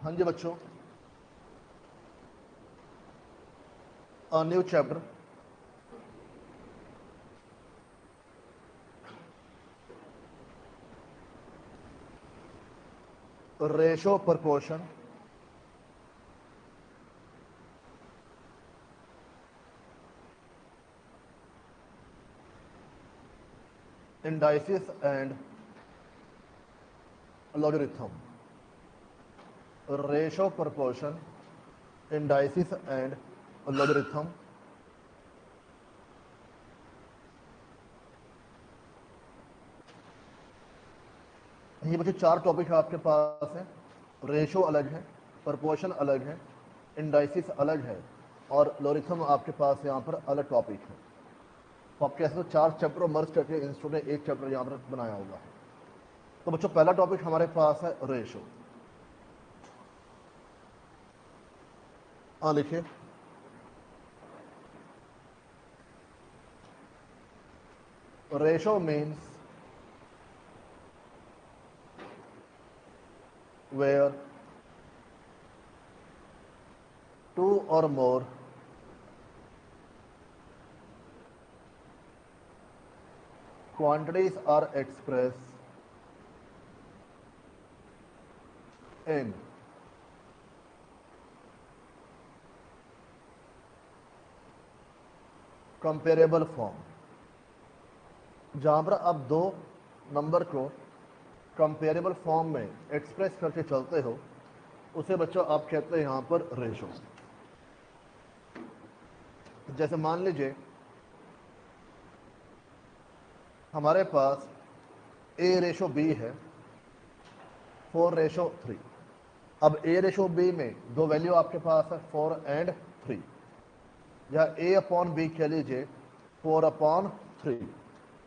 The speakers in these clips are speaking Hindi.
हाँ जी बच्चों, new chapter ratio proportion indices and logarithm. Ratio proportion indices and logarithm. ये बच्चे चार टॉपिक आपके पास है। रेशो अलग है, प्रपोर्शन अलग है, इंडाइसिस अलग है और लोरिथम आपके पास यहाँ पर अलग टॉपिक है। तो आप कैसे चार चैप्टर मर्ज करके इंस्टीट्यूट ने एक चैप्टर यहाँ पर बनाया हुआ है। तो बच्चों पहला टॉपिक हमारे पास है रेशो। लिखिए ratio means where two or more quantities are expressed in comparable form. जहां पर आप दो नंबर को कंपेरेबल फॉर्म में एक्सप्रेस करके चलते हो उसे बच्चों आप कहते हैं यहां पर रेशो। जैसे मान लीजिए हमारे पास a रेशो b है 4:3। अब a रेशो b में दो वैल्यू आपके पास है 4 और 3, या a/b कह लीजिए 4/3।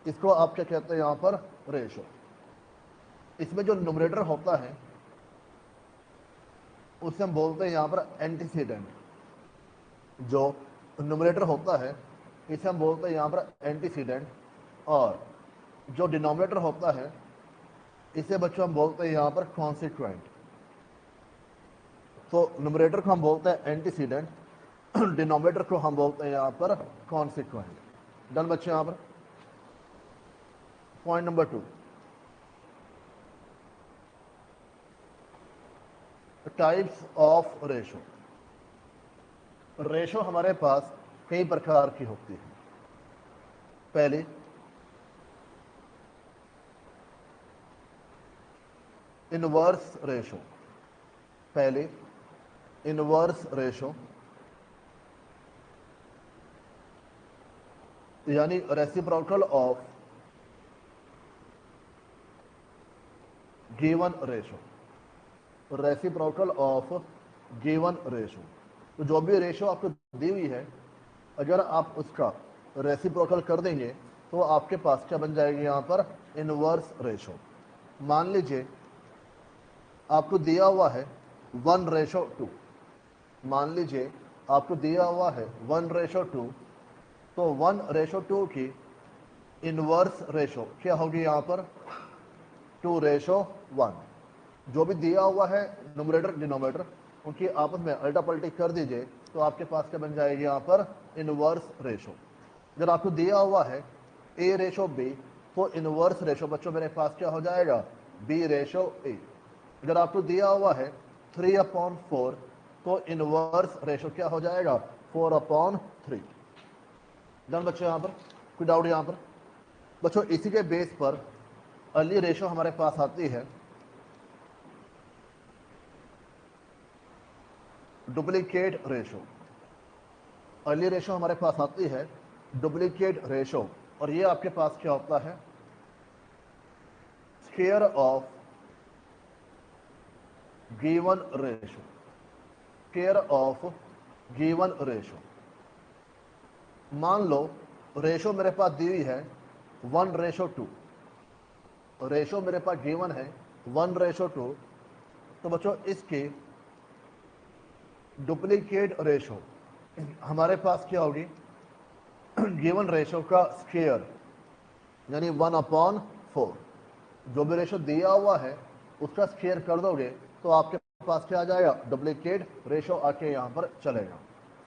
इसको आप क्या कहते हैं यहां पर रेशो। इसमें जो न्यूमरेटर होता है उसे हम बोलते हैं यहां पर एंटीसीडेंट। जो न्यूमरेटर होता है इसे हम बोलते हैं यहां पर एंटीसीडेंट, और जो डिनोमिनेटर होता है इसे बच्चों हम बोलते हैं यहां पर कॉन्सिक्वेंट। तो न्यूमरेटर को हम बोलते हैं एंटीसीडेंट, डिनोमिनेटर को हम बोलते हैं यहां पर कॉन्सिक्वेंट। डन बच्चे। यहां पर point number 2, types of ratio. Ratio हमारे पास कई प्रकार की होती है। पहले इनवर्स रेशो। पहले इनवर्स रेशो यानी reciprocal of given ratio. Reciprocal of given ratio, तो जो भी रेशो आपको दी हुई है अगर आप उसका रेसिप्रोकल कर देंगे तो आपके पास क्या बन जाएगी यहाँ पर इनवर्स रेशो। मान लीजिए आपको दिया हुआ है 1:2। मान लीजिए आपको दिया हुआ है 1:2, तो 1:2 की इनवर्स रेशो क्या होगी यहाँ पर 2:1। जो भी दिया हुआ है न्यूमरेटर डिनोमिनेटर उनकी आपस में अल्टा पल्टी कर दीजिए तो आपके पास क्या बन जाएगी यहाँ पर इनवर्स रेशो। अगर आपको दिया हुआ है a/b तो इनवर्स रेशो बच्चों मेरे पास क्या हो जाएगा b/a। अगर आपको दिया हुआ है 3/4 तो इनवर्स रेशो क्या हो जाएगा 4/3। डन बच्चों। यहाँ पर कोई डाउट यहाँ पर बच्चों? इसी के बेस पर अर्ली रेशो हमारे पास आती है डुप्लीकेट रेशो। अर्ली रेशो हमारे पास आती है डुप्लीकेट रेशो, और ये आपके पास क्या होता है square of given ratio. Square of given ratio. मान लो रेशो मेरे पास दी हुई है 1:2। रेशो मेरे पास गिवन है 1:2, तो बच्चों इसकी डुप्लीकेट रेशो हमारे पास क्या होगी गिवन रेशो का स्क्वायर यानी 1/4। जो भी रेशो दिया हुआ है उसका स्क्वायर कर दोगे तो आपके पास क्या आ जाएगा, डुप्लीकेट रेशो आके यहाँ पर चलेगा।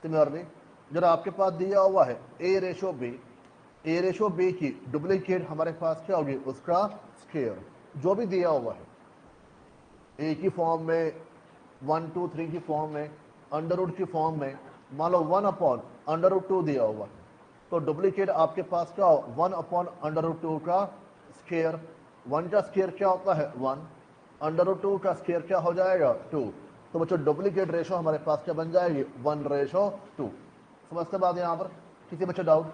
सिमिलरली जरा आपके पास दिया हुआ है ए रेशो बी की डुप्लीकेट हमारे पास क्या होगी, उसका स्क्वायर। जो भी दिया हुआ है ए की फॉर्म में, 1 2 3 की फॉर्म में, अंडर रूट की फॉर्म में, मान लो 1/√2 दिया हुआ है, तो डुप्लीकेट आपके पास क्या हो, 1/√2 का स्क्वायर। 1 का स्क्वायर क्या होता है 1, √2 का स्क्वायर क्या हो जाएगा 2। तो बच्चों डुप्लीकेट रेशो हमारे पास क्या बन जाएगी, 1:2। समझते बात यहां पर, किसी बच्चे डाउट?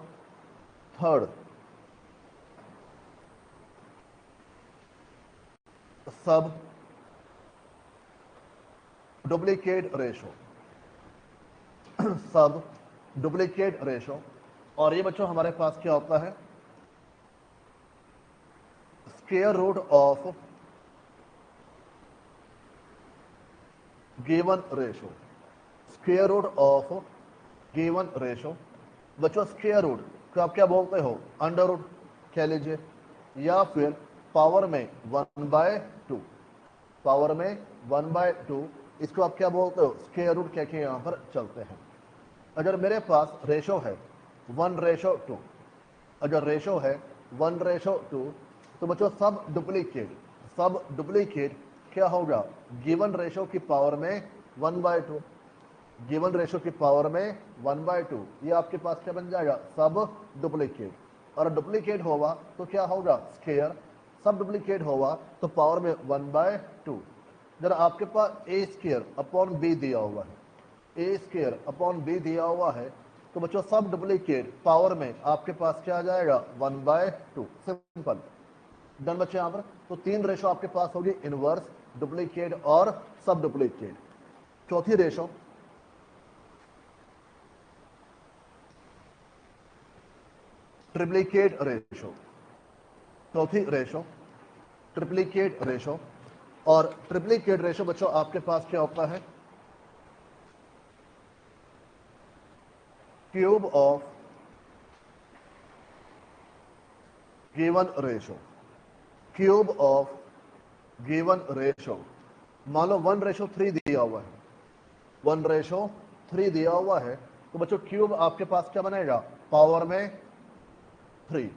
थर्ड, सब डुप्लीकेट रेशो सब डुप्लीकेट रेशो। और ये बच्चों हमारे पास क्या होता है, square root of given ratio. Square root of given ratio. बच्चों स्क्वायर रूट को आप क्या बोलते हो, अंडर रूट कह लीजिए, या फिर पावर में 1/2, पावर में 1/2, इसको आप क्या बोलते हो, स्क्वायर रूट कह के यहां पर चलते हैं। अगर मेरे पास रेशो है 1:2, अगर रेशो है 1:2, तो बच्चों सब डुप्लीकेट क्या होगा, गिवन रेशो की पावर में 1/2, गिवन रेशो की पावर में 1/2, ये आपके पास क्या बन जाएगा, सब डुप्लीकेट। और डुप्लीकेट होगा तो क्या होगा, स्क्वायर। सब डुप्लीकेट होगा तो पावर में 1/2। जरा आपके पास ए स्क्वायर अपॉन बी दिया हुआ है, ए स्क्वायर अपॉन बी दिया हुआ है, तो बच्चों सब डुप्लीकेट पावर में आपके पास क्या आ जाएगा, 1/2। सिंपल, डन बच्चे यहां पर। तो 3 रेशो आपके पास होगी, इनवर्स, डुप्लीकेट और सब डुप्लीकेट। चौथी रेशो ट्रिप्लीकेट रेशो। चौथी रेशो ट्रिप्लीकेट रेशो। और ट्रिप्लीकेट रेशो बच्चों आपके पास क्या होता है, cube of given ratio, cube of given ratio. मान लो 1:3 दिया हुआ है, 1:3 दिया हुआ है, तो बच्चों क्यूब आपके पास क्या बनेगा, पावर में 3।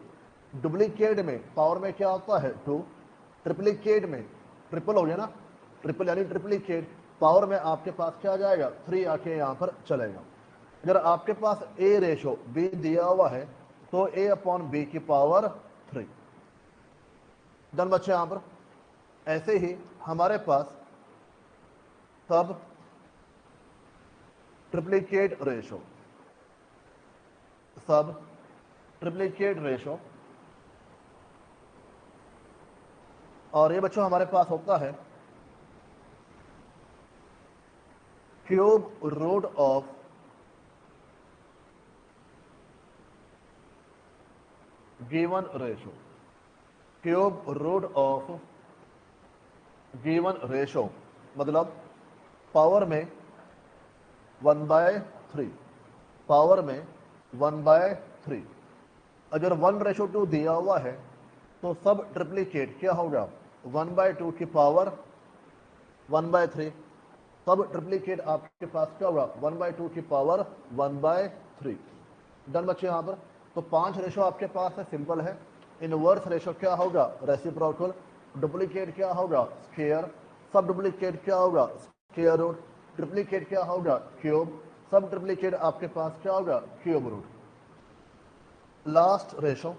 डुप्लीकेट में पावर में क्या होता है 2, ट्रिप्लीकेट में ट्रिपल हो गया ना, ट्रिपल यानी ट्रिप्लीकेट, पावर में आपके पास क्या आ जाएगा, 3 आके यहां पर चलेगा। अगर आपके पास ए रेशो बी दिया हुआ है, तो ए अपॉन बी की पावर 3। डन बच्चे यहां पर। ऐसे ही हमारे पास सब ट्रिप्लीकेट रेशो, सब ट्रिप्लीकेट रेशो। और ये बच्चों हमारे पास होता है cube root of given ratio, cube root of given ratio, मतलब पावर में 1/3, पावर में 1/3। अगर 1:2 दिया हुआ है, तो सब ट्रिप्लीकेट क्या होगा, 1/2 की पावर 1/3। सब ट्रिप्लीकेट आपके पास क्या होगा, 1/2 की पावर 1/3। डन बच्चे यहां पर। तो 5 रेशो आपके पास है, सिंपल है। इनवर्स रेशो क्या होगा, रेसिप्रोकल। डुप्लीकेट क्या होगा, स्क्वायर। सब डुप्लीकेट क्या होगा, स्क्वायर रूट। ट्रिप्लीकेट क्या होगा, क्यूब। सब ट्रिप्लीकेट आपके पास क्या होगा, cube root. Last ratio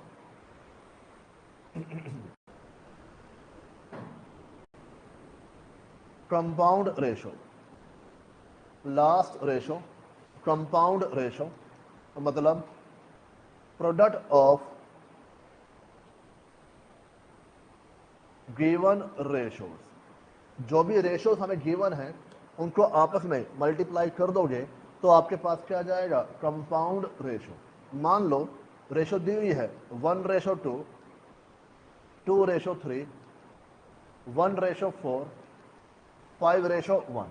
compound ratio, last ratio compound ratio, मतलब प्रोडक्ट ऑफ गिवन रेशोज। जो भी रेशोज हमें गिवन है, उनको आपस में मल्टीप्लाई कर दोगे तो आपके पास क्या आ जाएगा, कंपाउंड रेशो। मान लो रेशो दी हुई है 1:2, 2:3, 1:4, 5:1,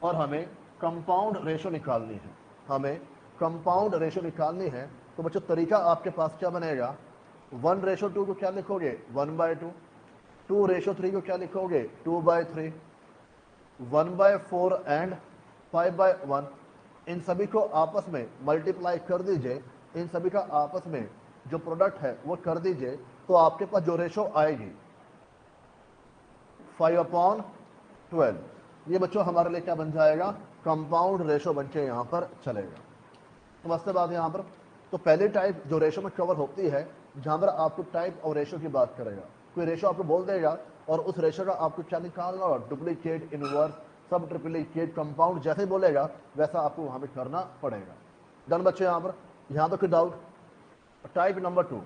और हमें कंपाउंड रेशो निकालनी है, हमें कंपाउंड रेशो निकालनी है। तो बच्चों तरीका आपके पास क्या बनेगा, 1:2 को क्या लिखोगे, 1/2। 2:3 को क्या लिखोगे, 2/3। 1/4 एंड 5/1, इन सभी को आपस में मल्टीप्लाई कर दीजिए, इन सभी का आपस में जो प्रोडक्ट है वो कर दीजिए, तो आपके पास जो रेशो आएगी 5/12, ये बच्चों हमारे लिए क्या बन जाएगा, कंपाउंड रेशो बन के यहाँ पर चलेगा। समझते बात यहाँ पर। तो पहली टाइप जो रेशो में कवर होती है, जहाँ पर आपको टाइप और रेशो की बात करेगा, कोई रेशो आपको बोल देगा और उस रेशो का आपको क्या निकालना होगा, डुप्लीकेट, इनवर्स, सब ट्रिप्लीकेट, कंपाउंड, जैसे ही बोलेगा वैसा आपको वहां पे करना पड़ेगा। डन बच्चे यहाँ पर। यहाँ पर कोई doubt? Type number 2,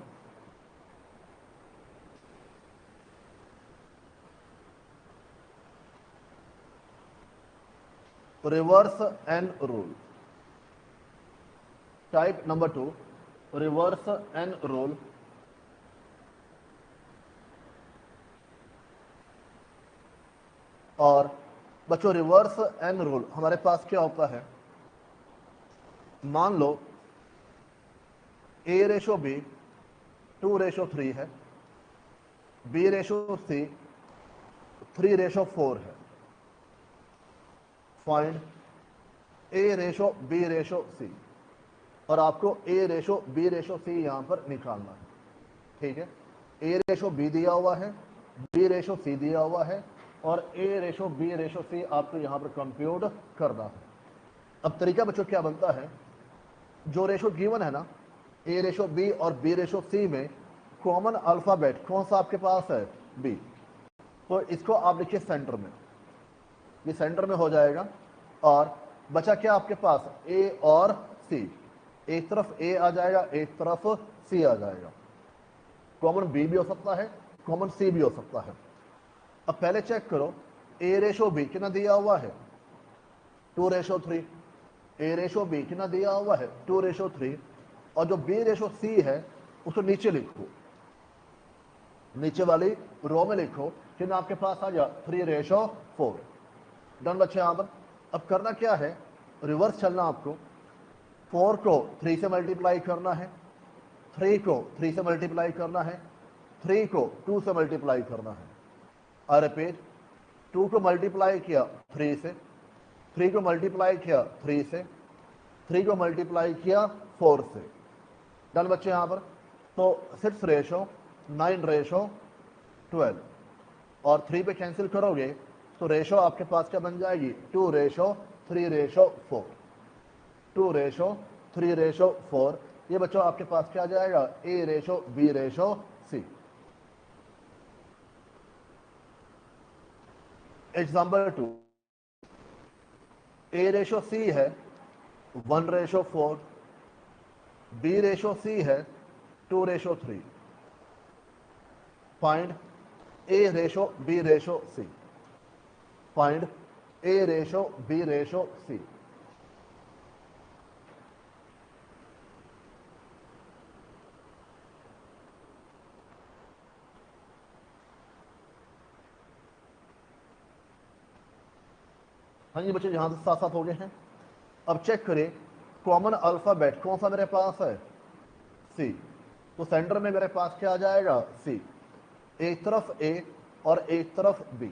reverse n rule. Type number 2, reverse n rule. और बच्चों रिवर्स एन रूल हमारे पास क्या होता है, मान लो A/B 2/3 है, B/C 3/4 है। फाइंड A/B/C, और आपको A/B/C यहां पर निकालना है। ठीक है, A/B दिया हुआ है, B/C दिया हुआ है, और A/B/C आपको यहां पर कंप्यूट करना है। अब तरीका बच्चों क्या बनता है, जो रेशो गिवन है ना A/B और B/C में कॉमन अल्फाबेट कौन सा आपके पास है, B, तो इसको आप लिखिए सेंटर में, ये सेंटर में हो जाएगा। और बचा क्या आपके पास, A और C, एक तरफ A आ जाएगा, एक तरफ C आ जाएगा। कॉमन B भी हो सकता है, कॉमन C भी हो सकता है। अब पहले चेक करो A/B कितना दिया हुआ है, 2/3। A/B कितना दिया हुआ है, 2/3। और जो B/C है उसको नीचे लिखो, नीचे वाली रो में लिखो, कितना आपके पास आ गया, 3/4। डन बच्चे यहां पर। अब करना क्या है, रिवर्स चलना आपको। 4 को 3 से मल्टीप्लाई करना है, 3 को 3 से मल्टीप्लाई करना है, 3 को 2 से मल्टीप्लाई करना है। आई रिपीट, 2 को मल्टीप्लाई किया 3 से, 3 को मल्टीप्लाई किया 3 से, 3 को मल्टीप्लाई किया 4 से। डन बच्चे यहां पर। तो 6/9/12, और 3 पे कैंसिल करोगे तो रेशो आपके पास क्या बन जाएगी, 2/3/4, 2/3/4। ये बच्चों आपके पास क्या आ जाएगा, A/B/C। एग्जाम्पल 2, A/C है 1/4, B/C है 2/3। Find A/B/C, find A/B/C। हाँ जी बच्चे, यहां से साथ साथ हो गए हैं। अब चेक करें कॉमन अल्फाबेट कौन सा मेरे पास है, C, तो सेंटर में मेरे पास क्या आ जाएगा, C। एक तरफ A और एक तरफ B,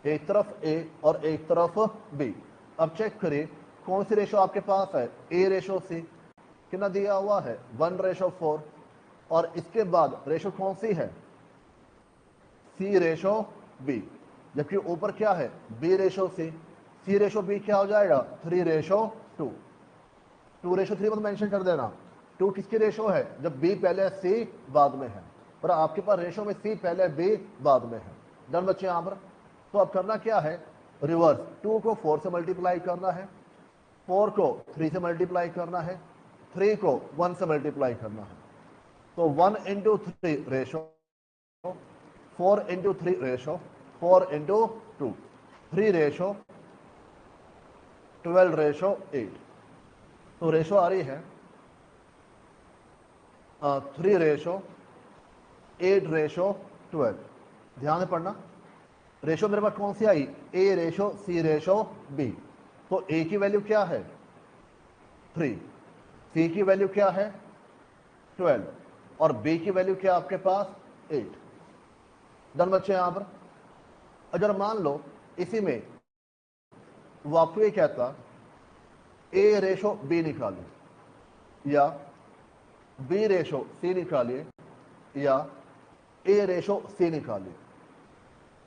एक तरफ A और एक तरफ B। अब चेक करिए कौन सी रेशो आपके पास है, A/C कितना दिया हुआ है, 1/4। और इसके बाद रेशो कौन सी है, C/B, जबकि ऊपर क्या है, B/C। C/B क्या हो जाएगा, 3/2। 2/3 मत मेंशन कर देना, 2 किसकी रेशो है, जब B पहले C बाद में है, और आपके पास रेशो में C पहले B बाद में है। डन बच्चे यहां पर। तो अब करना क्या है, रिवर्स, 2 को 4 से मल्टीप्लाई करना है, 4 को 3 से मल्टीप्लाई करना है, 3 को 1 से मल्टीप्लाई करना है। तो 1 × 3 रेशो, 4 × 3 रेशो, 4 × 2, 3 रेशो, 12/8। तो रेशो आ रही है 3/8/12। ध्यान से पढ़ना, रेशो मेरे पास कौन सी आई, A/C/B। तो A की वैल्यू क्या है, 3, C की वैल्यू क्या है, 12, और B की वैल्यू क्या आपके पास, 8। डन बच्चे यहां पर। अगर मान लो इसी में वो आपको ये कहता ए रेशो बी निकालिए या बी रेशो सी निकालिए या ए रेशो सी निकालिए,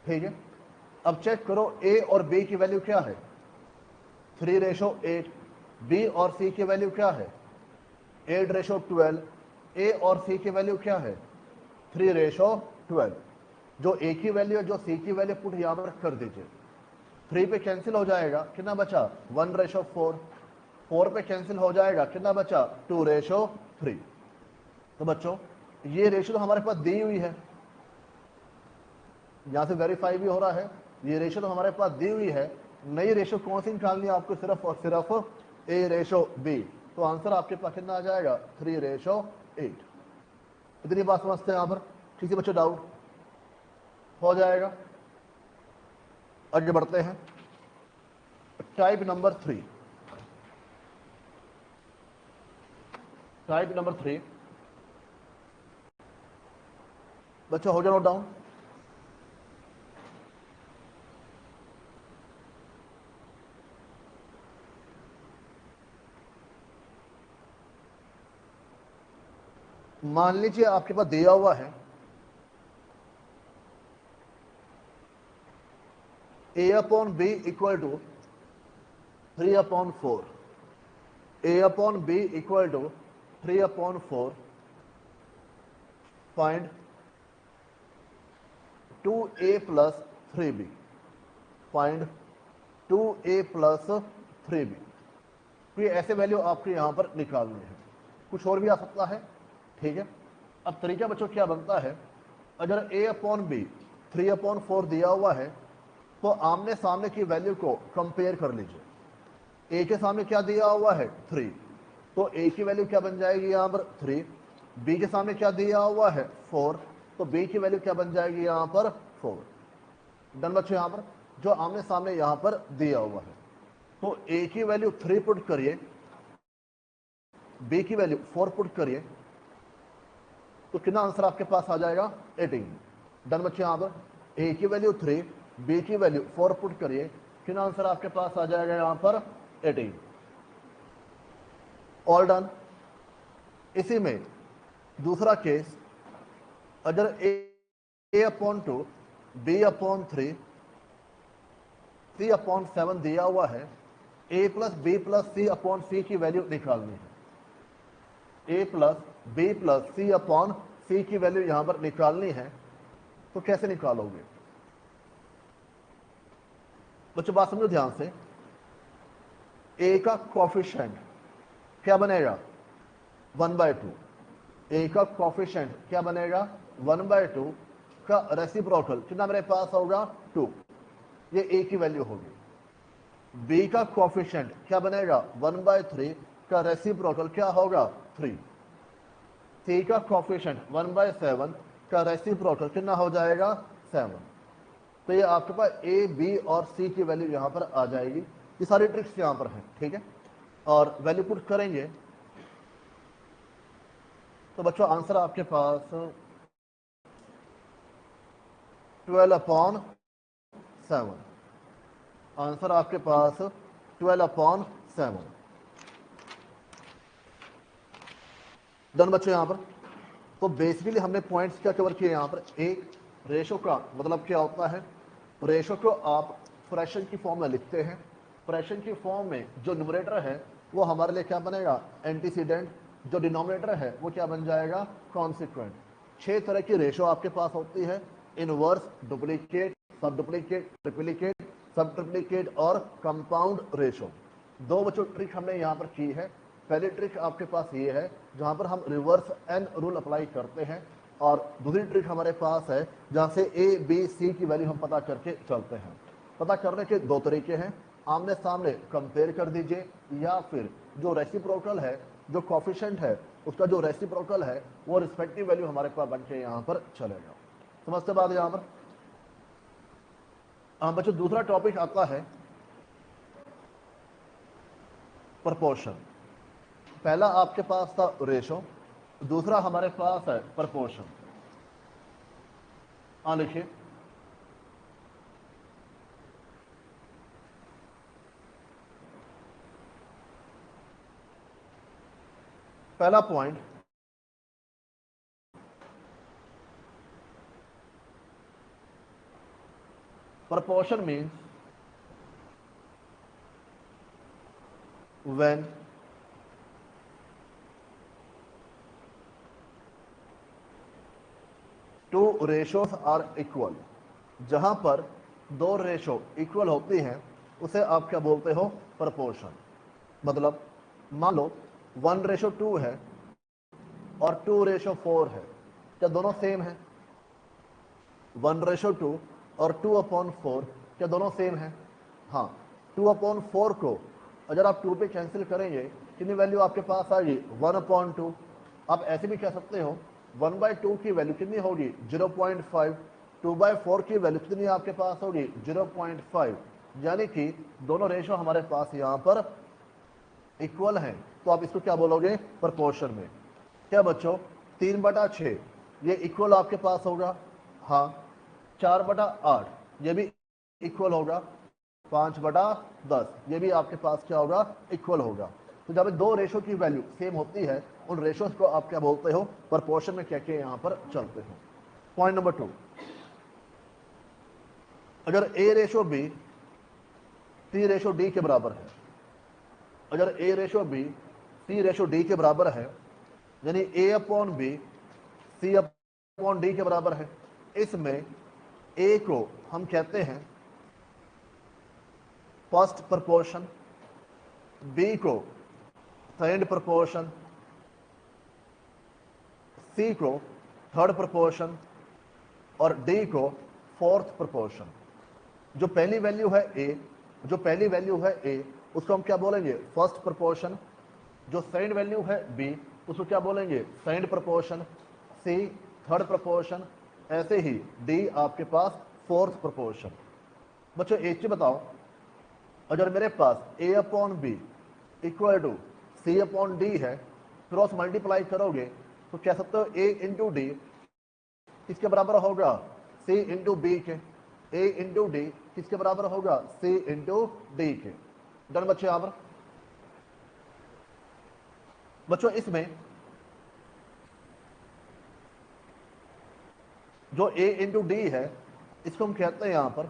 ठीक है। अब चेक करो ए और बी की वैल्यू क्या है, 3:8। बी और सी की वैल्यू क्या है, 8:12। ए और सी की वैल्यू क्या है, 3:12। जो ए की वैल्यू है, जो सी की वैल्यू पुट यहां पर कर दीजिए। 3 पे कैंसिल हो जाएगा, कितना बचा, 1:4। 4 पे कैंसिल हो जाएगा, कितना बचा, 2:3। तो बच्चों ये रेशियो तो हमारे पास दी हुई है, यहां से वेरीफाई भी हो रहा है, ये रेशियो तो हमारे पास दी हुई है। नई रेशियो कौन सी निकालनी है आपको, सिर्फ और सिर्फ ए रेशो बी। तो आंसर आपके पास कितना आ जाएगा, 3:8। इतनी बात समझते हैं यहां पर, किसी बच्चों डाउट हो जाएगा। आगे बढ़ते हैं, टाइप नंबर 3। टाइप नंबर 3 बच्चों हो जाए नोट डाउन। मान लीजिए आपके पास दिया हुआ है A/B equal to 3/4। A/B equal to 3/4। Find 2A plus 3B। Find 2A plus 3B। तो ये ऐसे वैल्यू आपको यहां पर निकालनी है, कुछ और भी आ सकता है, ठीक है। अब तरीका बच्चों क्या बनता है, अगर A/B 3/4 दिया हुआ है तो आमने सामने की वैल्यू को कंपेयर कर लीजिए। ए के सामने क्या दिया हुआ है, 3, तो ए की वैल्यू क्या बन जाएगी यहां पर 3। बी के सामने क्या दिया हुआ है 4, तो बी की वैल्यू क्या बन जाएगी यहां पर 4। डन बच्चों, यहां पर जो आमने सामने यहां पर दिया हुआ है, तो ए की वैल्यू 3 पुट करिए, बी की वैल्यू 4 पुट करिए, तो कितना आंसर आपके पास आ जाएगा, 18। डन बच्चों, यहां पर ए की वैल्यू 3, बी की वैल्यू 4 पुट करिए, कितना आंसर आपके पास आ जाएगा यहां पर, 18। All done. इसी में दूसरा केस, अगर A/2 B/3 C/7 दिया हुआ है, A plus B plus C/C की वैल्यू निकालनी है। A plus B plus C/C की वैल्यू यहां पर निकालनी है, तो कैसे निकालोगे बच्चों, बात समझो ध्यान से। ए का कोफिशिएंट क्या बनेगा, 1/2। ए का कोफिशिएंट क्या बनेगा, 1/2 का रेसिप्रोकल कितना मेरे पास होगा, 2। ये ए की वैल्यू होगी। बी का कोफिशिएंट क्या बनेगा, 1/3 का रेसिप्रोकल क्या होगा, 3। सी का कोफिशिएंट 1/7 का रेसिप्रोकल कितना हो जाएगा, 7। तो ये आपके पास ए बी और सी की वैल्यू यहां पर आ जाएगी। ये सारी ट्रिक्स यहां पर हैं, ठीक है। और वैल्यू पुट करेंगे तो बच्चों आंसर आपके पास 12/7। आंसर आपके पास 12/7। डन बच्चों, यहां पर तो बेसिकली हमने पॉइंट्स क्या कवर किए यहां पर। एक, रेशो का मतलब क्या होता है, रेशो को आप फ्रैक्शन की फॉर्म में लिखते हैं। फ्रैक्शन की फॉर्म में जो न्यूमरेटर है वो हमारे लिए क्या बनेगा, एंटीसीडेंट। जो डिनोमिनेटर है वो क्या बन जाएगा, कॉन्सिक्वेंट। 6 तरह की रेशो आपके पास होती है, इनवर्स, डुप्लीकेट, सब डुप्लीकेट, ट्रिप्लीकेट, सब ट्रिप्लीकेट और कंपाउंड रेशो। 2 बच्चों ट्रिक हमने यहाँ पर की है। पहली ट्रिक आपके पास ये है जहाँ पर हम रिवर्स एन रूल अप्लाई करते हैं, और दूसरी ट्रिक हमारे पास है जहाँ से ए बी सी की वैल्यू हम पता करके चलते हैं। पता करने के 2 तरीके हैं, आमने सामने कंपेयर कर दीजिए, या फिर जो रेसिप्रोकल है, जो कोफिशिएंट है, उसका जो रेसिप्रोकल है वो रिस्पेक्टिव वैल्यू हमारे पास बन के यहाँ पर चलेगा। समझते बात यहाँ पर। बच्चों दूसरा टॉपिक आता है प्रपोर्शन। पहला आपके पास था रेशो, दूसरा हमारे पास है प्रपोर्शन। लिखिए पहला point, proportion means when two ratios are equal, जहां पर दो रेशो इक्वल होती हैं उसे आप क्या बोलते हो, प्रपोर्शन। मतलब मान लो 1:2 है और 2:4 है, क्या दोनों सेम है? 1:2 और 2/4 क्या दोनों सेम है? हाँ। 2/4 को अगर आप 2 पे कैंसिल करेंगे कितनी वैल्यू आपके पास आएगी, 1/2। आप ऐसे भी कह सकते हो 1/2 की वैल्यू कितनी होगी, 0.5। 2/4 की वैल्यू कितनी आपके पास होगी, 0.5। यानी कि दोनों रेशो हमारे पास यहाँ पर इक्वल हैं, तो आप इसको क्या बोलोगे, प्रपोर्शन में। क्या बच्चों, 3/6 ये इक्वल आपके पास होगा? हाँ। 4/8 ये भी इक्वल होगा। 5/10 ये भी आपके पास क्या होगा, इक्वल होगा। तो जब दो रेशो की वैल्यू सेम होती है उन रेशोज को आप क्या बोलते हो, प्रपोर्शन में कह के यहाँ पर चलते हो। पॉइंट नंबर 2, अगर A:B C:D के बराबर है, अगर A:B C:D के बराबर है, यानी A/B C/D के बराबर है, इसमें A को हम कहते हैं फर्स्ट प्रपोर्शन, B को सेकंड प्रपोर्शन, C को थर्ड प्रपोर्शन और D को फोर्थ प्रपोर्शन। जो पहली वैल्यू है A, उसको हम क्या बोलेंगे, फर्स्ट प्रपोर्शन। जो सेकंड वैल्यू है B, उसको क्या बोलेंगे, second proportion. C third proportion, ऐसे ही D आपके पास फोर्थ प्रपोर्शन। बच्चों एक चीज बताओ, अगर मेरे पास A/B इक्वल टू C/D है, क्रॉस मल्टीप्लाई करोगे तो कह सकते हो A/D किसके बराबर होगा, C/B के। A/D किसके बराबर होगा, C/D के। डन बच्चे। यहां पर बच्चों इसमें जो A/D है इसको हम कहते हैं यहां पर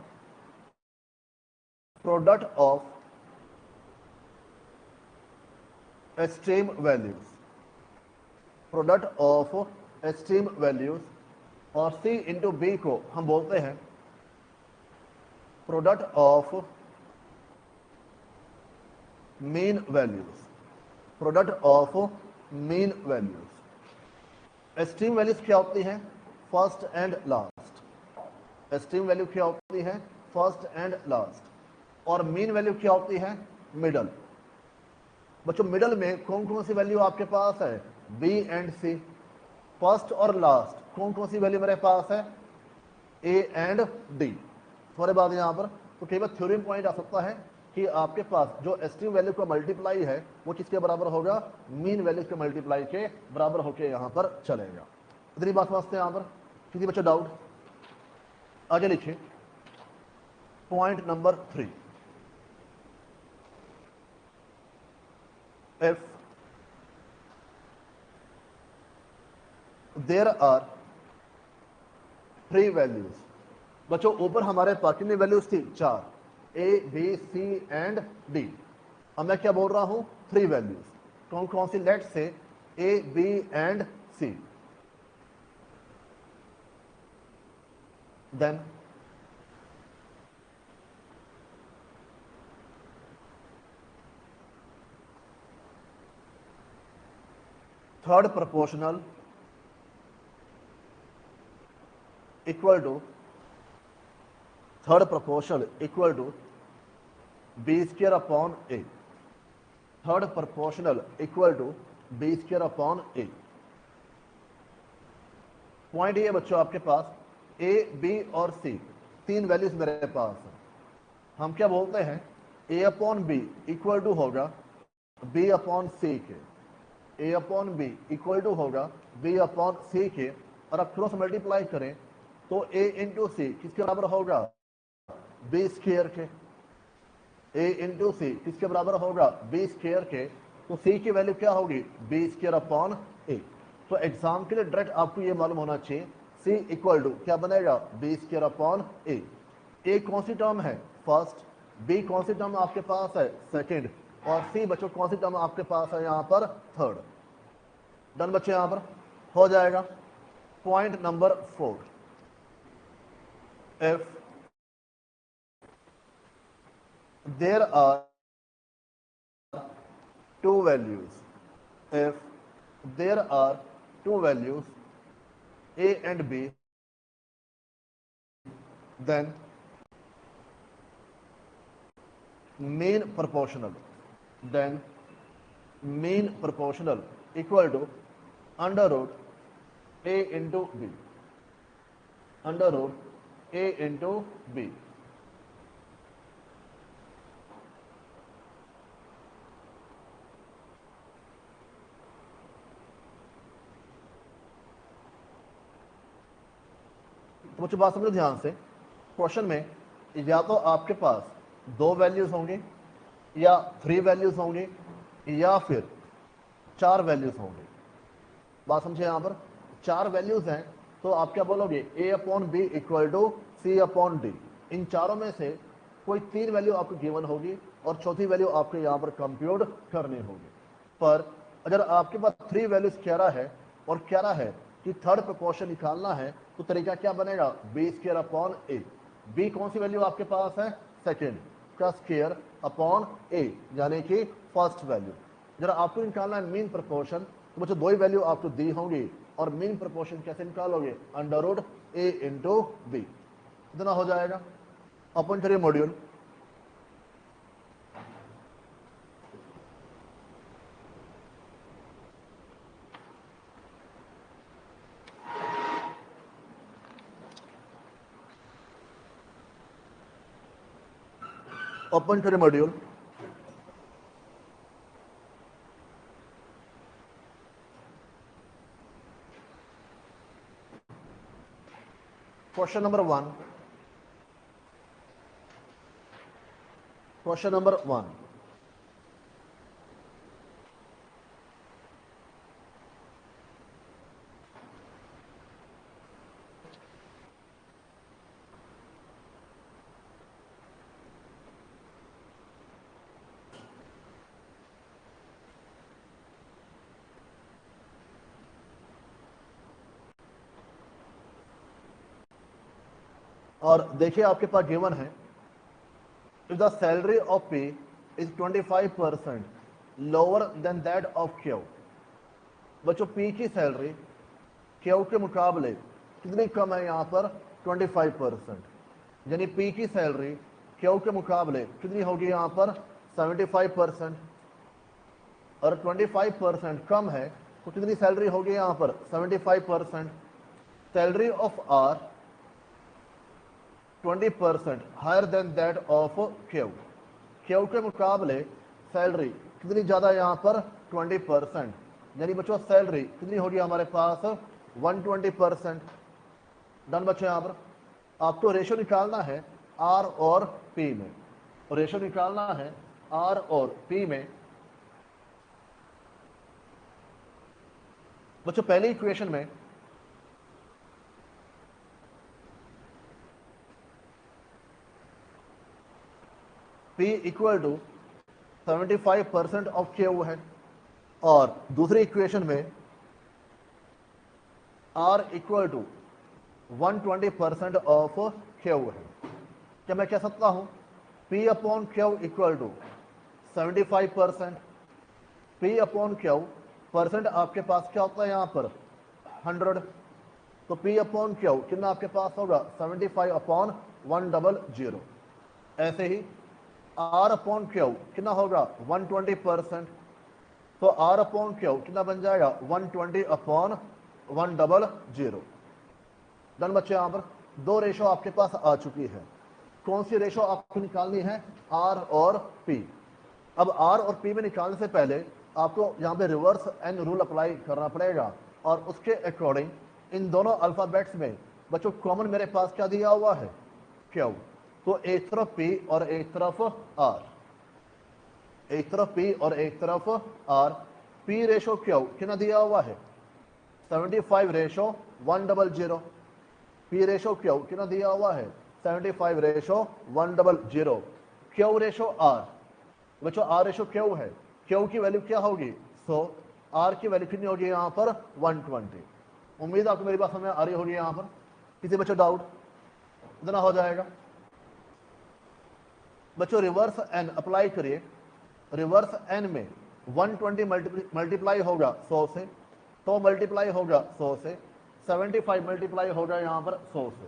product of extreme values, product of extreme values. और C/B को हम बोलते हैं product of mean values, product of mean values. Extreme values क्या होती हैं, first and last. Extreme value क्या होती है, फर्स्ट एंड लास्ट। और मीन वैल्यू क्या होती है, मिडल। बच्चों मिडल में कौन कौन सी वैल्यू आपके पास है, B एंड C। फर्स्ट और लास्ट कौन कौन सी वैल्यू मेरे पास है, A एंड D। थोड़े बाद यहां पर तो कई बार थ्योरम पॉइंट आ सकता है कि आपके पास जो एक्सट्रीम वैल्यू का मल्टीप्लाई है वो किसके बराबर होगा, मीन वैल्यू के मल्टीप्लाई के बराबर होकर यहां पर चलेगा। इतनी बात समझते हैं यहां पर, किसी बच्चा डाउट? आगे लिखिए point number 3, if there are three values. बच्चों ऊपर हमारे पास कितनी वैल्यूज थी, 4, A, B, C and D। अब मैं क्या बोल रहा हूं, थ्री वैल्यूज। कौन कौन सी, let say A, B and C। Then third proportional equal to B²/A। Third proportional equal to B²/A। Point ये बच्चों आपके पास A, B और C तीन वैल्यूज मेरे पास है। हम क्या बोलते हैं, A/B इक्वल टू होगा B/C के। A/B इक्वल टू होगा B/C के। और आप क्रॉस मल्टीप्लाई करें तो A/C किसके बराबर होगा, B² के। A/C किसके बराबर होगा, B² के। तो सी की वैल्यू क्या होगी, बी स्क्वायर अपॉन ए। तो एग्जाम के लिए डायरेक्ट आपको ये मालूम होना चाहिए सी इक्वल टू क्या बनेगा, बी स्क्वायर अपॉन ए। ए कौन सी टर्म है, फर्स्ट, बी कौन सी टर्म आपके पास है, सेकेंड, और सी बच्चों कौन सी टर्म आपके पास है यहाँ पर, थर्ड। डन बच्चे, यहाँ पर हो जाएगा। Point number 4, if there are two values, if there are two values a and b, then mean proportional, then mean proportional equal to under root a into b, under root a into b। तो मुझे बात समझो ध्यान से, क्वेश्चन में या तो आपके पास दो वैल्यूज होंगे, या 3 वैल्यूज होंगे, या फिर 4 वैल्यूज होंगे। बात समझे, यहाँ पर 4 वैल्यूज हैं तो आप क्या बोलोगे, a upon B equal to C upon D. इन चारों में से कोई 3 वैल्यू आपको गिवन होगी और चौथी वैल्यू आपको यहाँ पर कंप्यूट करनी होगी। पर अगर आपके पास 3 वैल्यूज कह रहा है और कह रहा है कि थर्ड प्रोपोर्शन निकालना है, तो तरीका क्या बनेगा, बी स्क्वायर अपॉन ए। बी कौन सी वैल्यू आपके पास है, सेकेंड, का स्क्वायर अपॉन ए, यानी कि फर्स्ट वैल्यू। जरा आपको निकालना है मीन प्रोपोर्शन, तो मुझे 2 ही वैल्यू आपको दी होंगी, और मीन प्रोपोर्शन कैसे निकालोगे, अंडर रूट ए इंटू बी। इतना हो जाएगा। ओपन करिए मॉड्यूल, ओपन करिए module. Question number 1, question number 1, और देखिए आपके पास गिवन है, if the salary of P is 25% lower than that of Q। बच्चों P की सैलरी Q के मुकाबले कितनी कम है, यहाँ पर 25%, यानी P की सैलरी Q के मुकाबले कितनी होगी, यहाँ पर 75%, और 25% कम है तो कितनी सैलरी होगी, यहाँ पर 75%। Salary of R 20% higher than that of Q। Q के मुकाबले सैलरी कितनी ज़्यादा, यहाँ पर 20%, यानी बच्चों सैलरी कितनी होगी हमारे पास, 120%। डन बच्चों, यहाँ पर आपको रेशो निकालना है R और P में, रेशो निकालना है R और P में। बच्चों पहली इक्वेशन में P equal to 75% of Q है, और दूसरी इक्वेशन में R equal to 120% of Q है। क्या मैं कह सकता हूं P upon Q equal to 75%, P upon Q percent आपके पास क्या होता है, यहाँ पर 100, तो P अपॉन Q कितना आपके पास होगा, 75 अपॉन 100। ऐसे ही R अपॉन Q कितना होगा, 120%, तो R अपॉन Q कितना बन जाएगा, 120 अपॉन 100। डन बच्चे, यहाँ पर दो रेशो आपके पास आ चुकी है। कौन सी रेशो आपको निकालनी है, R और P। अब R और P में निकालने से पहले आपको यहाँ पे रिवर्स एन रूल अप्लाई करना पड़ेगा, और उसके अकॉर्डिंग इन दोनों अल्फाबेट्स में बच्चों कॉमन मेरे पास क्या दिया हुआ है, Q। तो एक तरफ P और एक तरफ R। एक तरफ P और एक तरफ R। P रेशो क्यू कितना दिया हुआ है 75 रेशो 100। P रेशो क्यू कितना दिया हुआ है 75 रेशो 100। क्यू रेशो R, बच्चों R रेशो क्यू है, क्यू की वैल्यू क्या होगी 100, R की वैल्यू कितनी होगी यहाँ पर 120। उम्मीद आपको मेरी बात समझ आ रही होगी। यहाँ पर किसी बच्चों डाउट, इतना हो जाएगा। बच्चों रिवर्स एन अप्लाई करिए, रिवर्स एन में 120 मल्टीप्लाई होगा 100 से, तो मल्टीप्लाई होगा 100 से, 75 मल्टीप्लाई होगा यहाँ पर 100 से,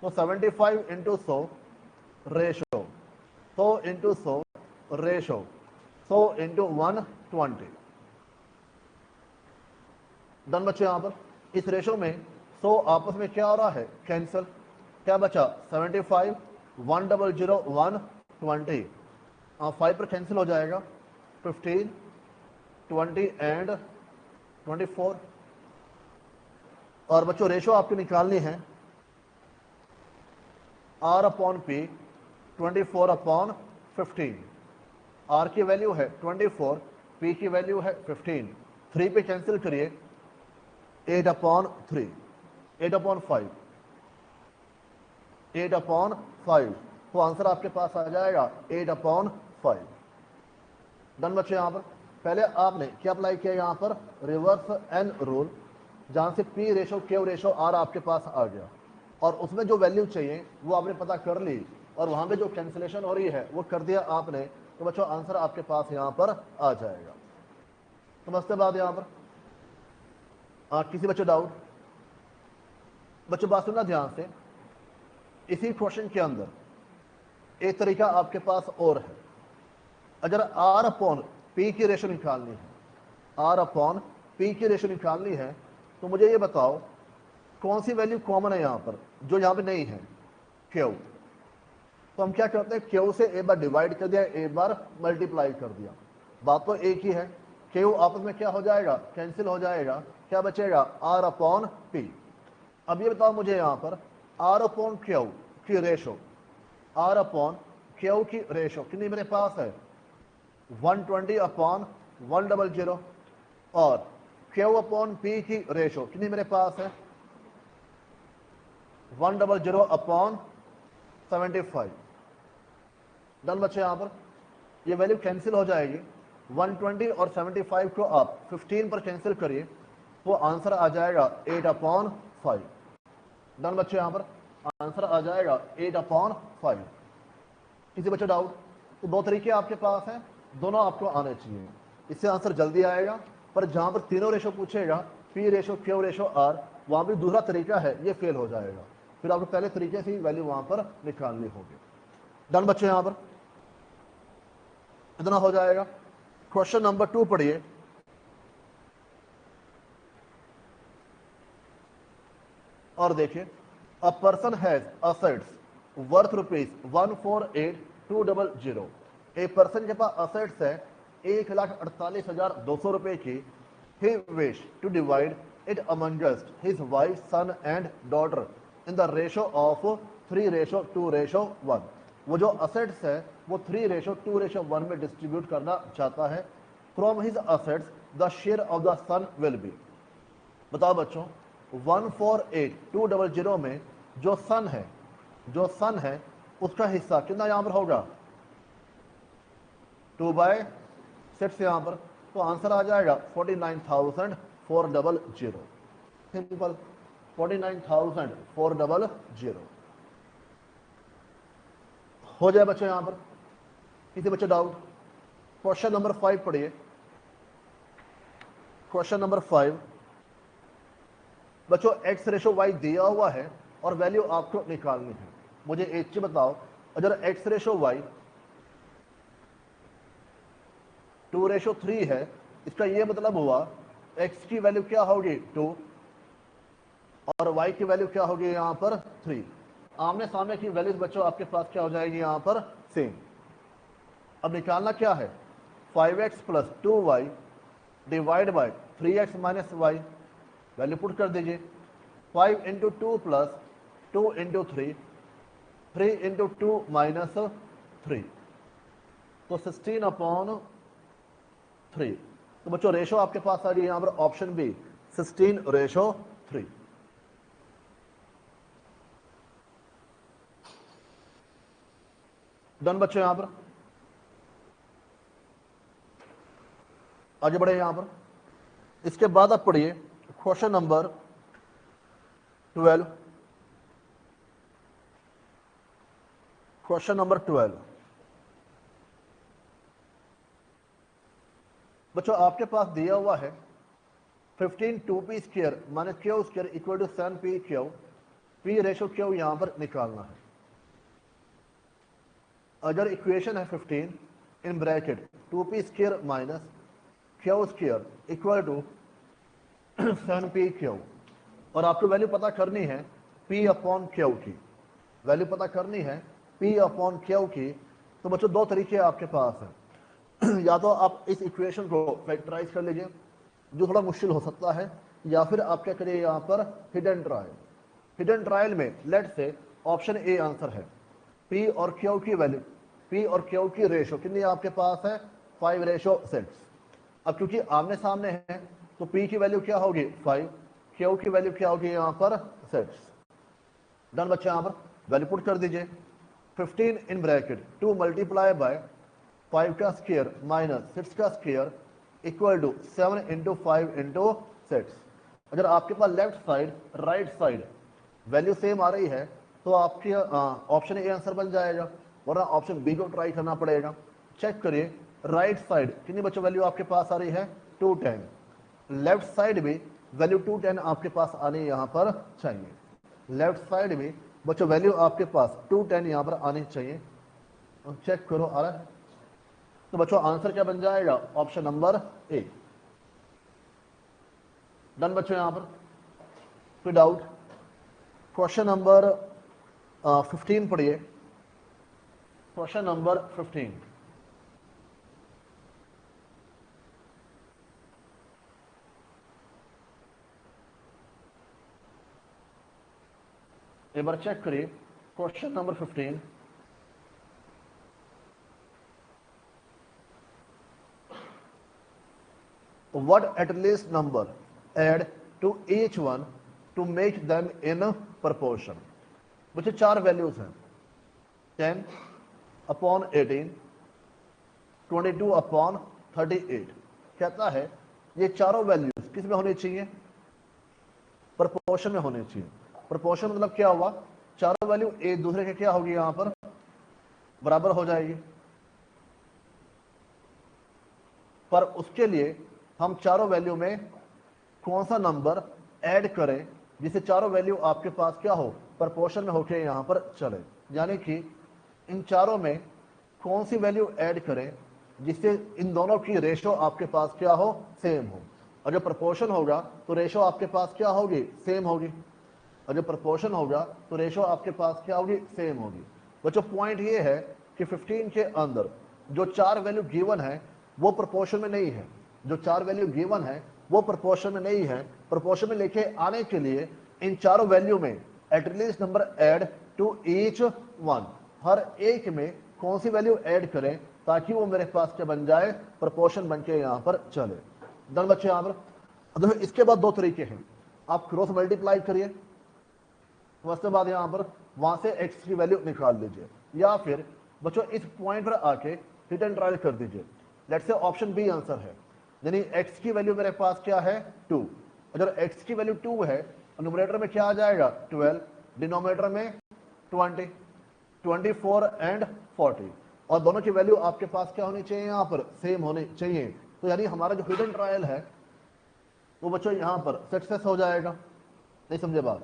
तो 75 into 100 ratio, 100 into 100 ratio, 100 into 120। Done बच्चे। यहाँ पर इस रेशो में 100 आपस में क्या हो रहा है कैंसिल, क्या बचा 75 100 120, 5 पर कैंसिल हो जाएगा, 15 20 एंड 24। और बच्चों रेशो आपकी निकालनी है R upon P 24 upon 15। R की वैल्यू है 24, P की वैल्यू है 15, 3 पे कैंसिल करिए 8 अपॉन 3, 8 अपॉन 5, 8 अपॉन 5, तो आंसर आपके पास आ जाएगा 8 अपॉन 5। डन बच्चे। यहाँ पर पहले आपने क्या अप्लाई किया, यहाँ पर रिवर्स एन रूल, जहां से P ratio Q ratio R आपके पास आ गया, और उसमें जो वैल्यू चाहिए वो आपने पता कर ली, और वहां पे जो कैंसिलेशन हो रही है वो कर दिया आपने, तो बच्चों आंसर आपके पास यहाँ पर आ जाएगा। समझते बात यहाँ पर? किसी बच्चों डाउट? बच्चों बात सुनना ध्यान से, इसी क्वेश्चन के अंदर एक तरीका आपके पास और है। अगर R अपॉन P की रेशो निकालनी है, R अपॉन P की रेशो निकालनी है, तो मुझे ये बताओ कौन सी वैल्यू कॉमन है यहाँ पर जो यहाँ पे नहीं है, Q। तो हम क्या करते हैं, Q से एक बार डिवाइड कर दिया, एक बार मल्टीप्लाई कर दिया, बात तो एक ही है। Q आपस में क्या हो जाएगा, कैंसिल हो जाएगा, क्या बचेगा R अपॉन P। अब ये बताओ मुझे यहाँ पर R अपॉन Q की रेशो, R अपॉन Q की रेशो कितनी मेरे पास है 120 अपॉन 100, और Q अपॉन P की रेशो कितनी मेरे पास है 100 अपॉन 75। डन बच्चे। यहाँ पर ये वैल्यू कैंसिल हो जाएगी, 120 और 75 को आप 15 पर कैंसिल करिए, तो आंसर आ जाएगा 8 अपॉन 5। डन बच्चे। यहाँ पर आंसर आ जाएगा 8 अपॉन 5। किसी बच्चे डाउट? तो दो तरीके आपके पास हैं, दोनों आपको आने चाहिए, इससे आंसर जल्दी आएगा। पर जहां पर तीनों रेशो पूछेगा, P ratio Q ratio R, वहां भी दूसरा तरीका है, ये फेल हो जाएगा, फिर आपको पहले तरीके से ही वैल्यू वहां पर निकालनी होगी। डन बच्चे। यहाँ पर इतना हो जाएगा। क्वेश्चन नंबर 2 पढ़िए। और देखिए, a person has assets worth ₹148,200। एक पर्सन के पास असेट्स है 1,48,200 रुपए की। He wish to divide it amongst his wife, son and daughter in the ratio of 3:2:1। वो जो असेट्स है वो 3:2:1 में डिस्ट्रीब्यूट करना चाहता है। From his assets the share of the son will be. बताओ बच्चों, 148,200 में जो सन है उसका हिस्सा कितना यहां पर होगा 2/6 यहां पर, तो आंसर आ जाएगा 49,400। सिंपल, 49,400 हो जाए बच्चों। यहां पर किसी बच्चे डाउट? क्वेश्चन नंबर 5 पढ़िए। क्वेश्चन नंबर 5 बच्चों, x रेशो y दिया हुआ है और वैल्यू आपको निकालनी है। मुझे एक चीज बताओ, अगर x रेशो y 2:3 है, इसका ये मतलब हुआ x की वैल्यू क्या होगी 2 और y की वैल्यू क्या होगी यहां पर 3। आमने सामने की वैल्यूज बच्चों आपके पास क्या हो जाएगी यहां पर सेम। अब निकालना क्या है, 5x plus 2y divide by 3x minus y, value put कर दीजिए। 5 into 2 plus 2 into 3, 3 into 2 minus 3, तो 16/3। तो बच्चों रेशो आपके पास आ गई यहां पर ऑप्शन बी 16:3। डन बच्चों। यहां पर आगे बढ़े यहां पर। इसके बाद आप पढ़िए क्वेश्चन नंबर 12। क्वेश्चन नंबर 12 बच्चों आपके पास दिया हुआ है 15 2p square minus Q square equal to 7p Q. P ratio Q यहां पर निकालना है। अगर इक्वेशन है 15 in bracket 2p square minus Q square equal to 7p Q, और आपको वैल्यू पता करनी है p अपॉन क्यू की। वैल्यू पता करनी है p अपॉन क्यू की। तो बच्चों दो तरीके आपके पास हैं। या तो आप इस इक्वेशन को फैक्टराइज कर लीजिए, जो थोड़ा मुश्किल हो सकता है, या फिर आप क्या करिए यहां पर हिडन ट्रायल। हिडन ट्रायल में लेट से ऑप्शन ए आंसर है। पी और क्यू की वैल्यू, पी और क्यू की रेशो कितनी आपके पास है 5:6। अब क्योंकि आमने सामने है तो पी की वैल्यू क्या होगी 5, क्यू की वैल्यू क्या होगी यहां पर 6। डन बच्चे। यहां पर वैल्यू पुट कर दीजिए 15 इन ब्रैकेट 2 मल्टीप्लाई बाय 5 का स्क्वायर माइनस 6 का square equal to 7 into 5 into 6। अगर आपके पास left side right side value same आ रही है तो आपके ऑप्शन ए आंसर बन जाएगा, वरना ऑप्शन बी को ट्राई करना पड़ेगा। चेक करिए राइट साइड कितनी बच्चों वैल्यू आपके पास आ रही है 210। लेफ्ट साइड भी वैल्यू 210 आपके पास आनी यहां पर चाहिए। लेफ्ट साइड में बच्चों वैल्यू आपके पास 210 यहां पर आनी चाहिए। चेक करो आ रहा है। तो बच्चों आंसर क्या बन जाएगा ऑप्शन नंबर ए। डन बच्चों। यहां पर कोई डाउट? क्वेश्चन नंबर 15 पढ़िए। Question number 15। एक बार चेक करिए question number 15। What at least number add to each one to make them in proportion? बच्चे चार वैल्यूज हैं 10/18, 22/38। कहता है ये चारों वैल्यूज किस में होनी चाहिए प्रपोर्शन में होनी चाहिए। प्रपोर्शन मतलब क्या हुआ चारों वैल्यू एक दूसरे के क्या होगी यहां पर बराबर हो जाएगी। पर उसके लिए हम चारों वैल्यू में कौन सा नंबर ऐड करें जिससे चारों वैल्यू आपके पास क्या हो प्रपोर्शन में होके यहां पर चले। यानी कि इन चारों में कौन सी वैल्यू ऐड करें जिससे इन दोनों की रेशो आपके पास क्या हो सेम हो। अगर प्रपोर्शन होगा तो रेशो आपके पास क्या होगी सेम होगी। अगर प्रपोर्शन होगा तो रेशो आपके पास क्या होगी सेम होगी। बच्चों पॉइंट ये है कि 15 के अंदर जो चार वैल्यू गिवन है वो प्रपोर्शन में नहीं है। जो चार वैल्यू गिवन है वो प्रपोर्शन में नहीं है। प्रपोर्शन में लेके आने के लिए इन चारों वैल्यू में at least number add to each one, हर एक में कौन सी वैल्यू ऐड करें ताकि वो मेरे पास क्या बन जाए प्रपोर्शन बन के यहां पर चले। डन बच्चे। यहां पर इसके बाद दो तरीके हैं, आप क्रॉस मल्टीप्लाई करिए, उसके बाद यहां पर वहां से x की वैल्यू निकाल लीजिए, या फिर बच्चों इस पॉइंट पर आके हिट एंड ट्रायल कर दीजिए। Let's say option B answer है, यानी x की वैल्यू मेरे पास क्या है 2। अगर x की वैल्यू 2 है न्यूमरेटर में क्या आ जाएगा 12, डिनोमिनेटर में 20, 24 एंड 40, और दोनों की वैल्यू आपके पास क्या होनी चाहिए यहां पर सेम होनी चाहिए। तो यानी हमारा जो हिट एंड ट्रायल है वो बच्चों यहां पर सक्सेस हो जाएगा। नहीं समझे बात?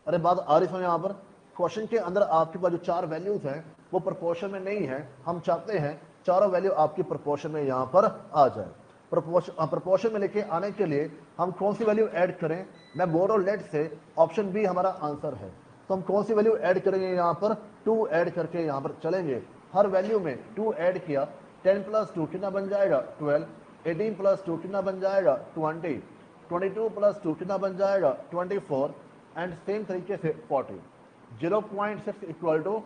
अरे बात आ रही समझ। यहां पर क्वेश्चन के अंदर आपके पास जो चार वैल्यूज हैं वो प्रोपोर्शन में नहीं है। हम चाहते हैं चारों वैल्यू आपकी प्रोपोर्शन में यहां पर आ जाए। प्रोपोर्शन में लेके आने के लिए हम कौन सी वैल्यू ऐड करें, मैं बोल रहा हूं लेट से ऑप्शन बी हमारा आंसर है, तो हम कौन सी वैल्यू ऐड करेंगे यहां पर 2 ऐड करके यहां पर चलेंगे। हर वैल्यू में 2 ऐड किया, 10 + 2 कितना बन जाएगा 12, 18 + 2 कितना बन जाएगा 20, 22 + 2 कितना बन जाएगा 24, एंड सेम तरीके से 40। 0.6 इक्वल टू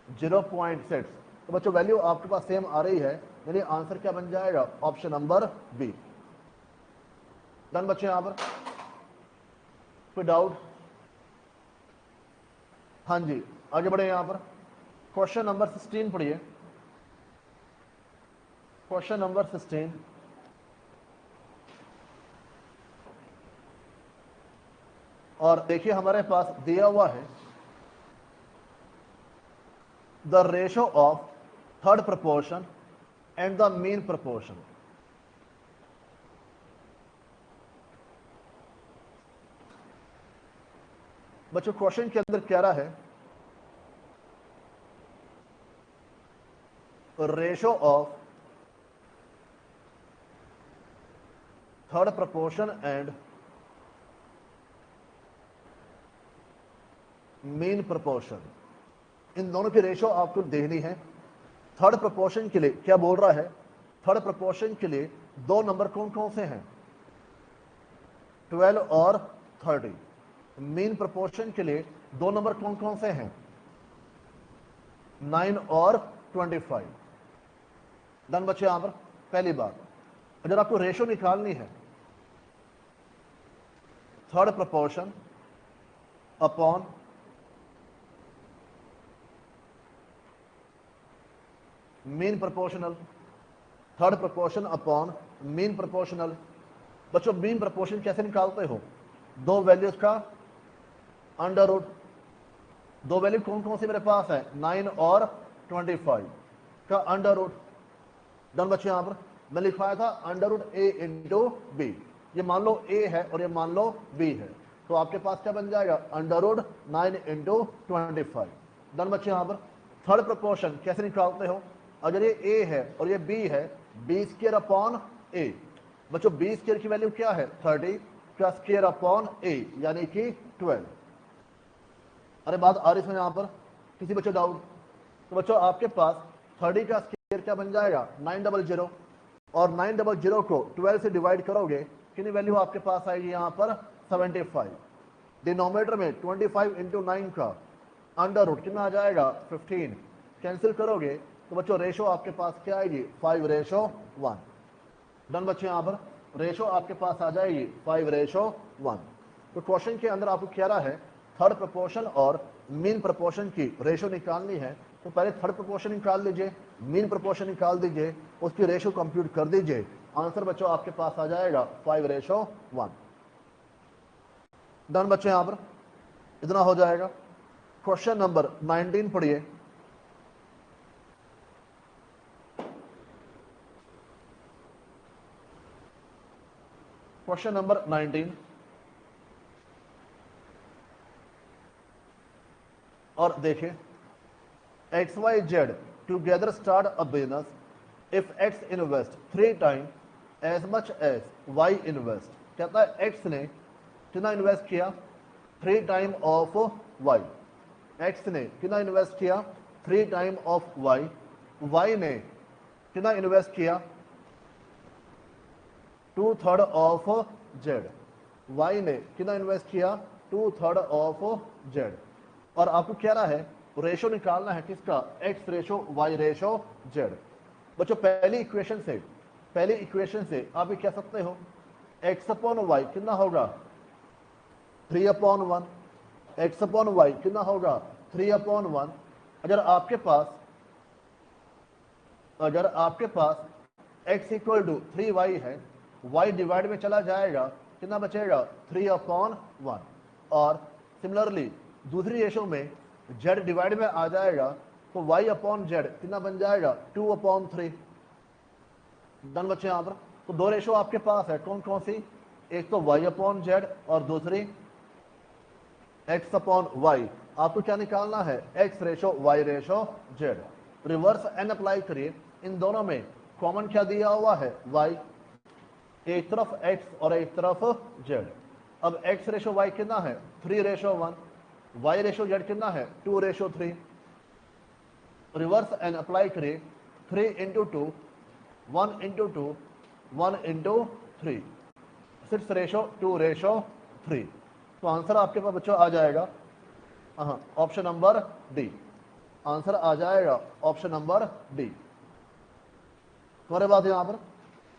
0.6, तो बच्चों वैल्यू आपके पास सेम आ रही है, यानी आंसर क्या बन जाएगा, ऑप्शन नंबर बी। डन बच्चे, यहां पर कोई डाउट? हाँ जी, आगे बढ़े। यहां पर क्वेश्चन नंबर 16 पढ़िए। क्वेश्चन नंबर 16, और देखिए हमारे पास दिया हुआ है the ratio of third proportion and the mean proportion. बच्चों क्वेश्चन के अंदर क्या रहा है, ratio of third proportion and mean proportion, इन दोनों की रेशो आपको देखनी है। थर्ड प्रपोर्शन के लिए क्या बोल रहा है, थर्ड प्रपोर्शन के लिए दो नंबर कौन कौन से हैं, 12 और 30। मीन प्रपोर्शन के लिए दो नंबर कौन कौन से हैं, 9 और 25। डन बच्चे, यहां पर पहली बात, अगर आपको रेशो निकालनी है third proportion upon mean proportional, third proportion upon mean proportional. बच्चों मीन प्रोपोर्शन कैसे निकालते हो, दो वैल्यूज का अंडर रूट, दो वैल्यू कौन कौन सी मेरे पास है, 9 और 25 का अंडर रूट। डन बच्चों, यहां पर मैं लिखवाया था अंडर रूट ए इंटू बी, ये मान लो ए है और ये मान लो बी है, तो आपके पास क्या बन जाएगा, अंडर रूट 9 इंटू 25। डन बच्चों, यहां पर थर्ड प्रोपोर्शन कैसे निकालते हो, अगर ये ए है और ये बी है, बी स्क्वायर अपॉन ए। बच्चों बी स्क्वायर की वैल्यू क्या है, 30 का स्क्वायर अपॉन ए यानी कि 12। अरे बात आ रही है यहां पर, किसी बच्चों डाउट? तो बच्चों आपके पास 30 का स्क्वायर क्या बन जाएगा, 900, और 900 को 12 से डिवाइड करोगे, कितनी वैल्यू आपके पास आएगी यहां पर, 75। डिनोमिनेटर में 25 इंटू 9 का अंडर रूट कितना आ जाएगा, 15। कैंसिल करोगे तो बच्चों रेशो आपके पास क्या आएगी, 5:1। डन बच्चों, यहां पर रेशो आपके पास आ जाएगी 5:1। तो क्वेश्चन के अंदर आपको क्या रहा है, थर्ड प्रपोर्शन और मीन प्रपोर्शन की रेशो निकालनी है, तो पहले थर्ड प्रपोर्शन निकाल लीजिए, मीन प्रपोर्शन निकाल दीजिए, उसकी रेशो कंप्यूट कर दीजिए, आंसर बच्चों आपके पास आ जाएगा 5:1। डन बच्चों, यहां पर इतना हो जाएगा। क्वेश्चन नंबर 19 पढ़िए। क्वेश्चन नंबर 19, और देखिए XYZ together start a business if X invest 3 time as much as Y invest. कहता है X ने कितना इन्वेस्ट किया, 3 टाइम ऑफ Y। X ने कितना इन्वेस्ट किया, 3 टाइम ऑफ Y। Y ने कितना इन्वेस्ट किया, 2/3 ऑफ Z। Y ने कितना इन्वेस्ट किया, 2/3 ऑफ Z। और आपको क्या रहा है, रेशो निकालना है किसका, X ratio Y ratio Z। बच्चों पहली इक्वेशन से आप ये कह सकते हो X अपॉन Y कितना होगा, 3/1। X अपॉन Y कितना होगा, 3/1। अगर आपके पास x इक्वल टू 3y है, y डिवाइड में चला जाएगा, कितना बचेगा, 3/1। और सिमिलरली दूसरी रेशो में z डिवाइड में आ जाएगा, तो y अपॉन z कितना बन जाएगा, 2/3। डन बच्चे, यहां पर तो दो रेशो आपके पास है, कौन कौन सी, एक तो y अपॉन z और दूसरी x अपॉन y। आपको क्या निकालना है, x ratio y ratio z। Reverse n apply करिए, इन दोनों में कॉमन क्या दिया हुआ है, y, एक तरफ x और एक तरफ z। अब x रेशो y कितना है, 3:1। y रेशो z कितना है, 2:3। रिवर्स n अप्लाई करिए, 3 इंटू 2, 1 इंटू 2, 1 इंटू 3, 6:2:3। तो आंसर आपके पास बच्चों आ जाएगा ऑप्शन नंबर डी। आंसर आ जाएगा ऑप्शन नंबर डी। तुम्हारे बात यहाँ पर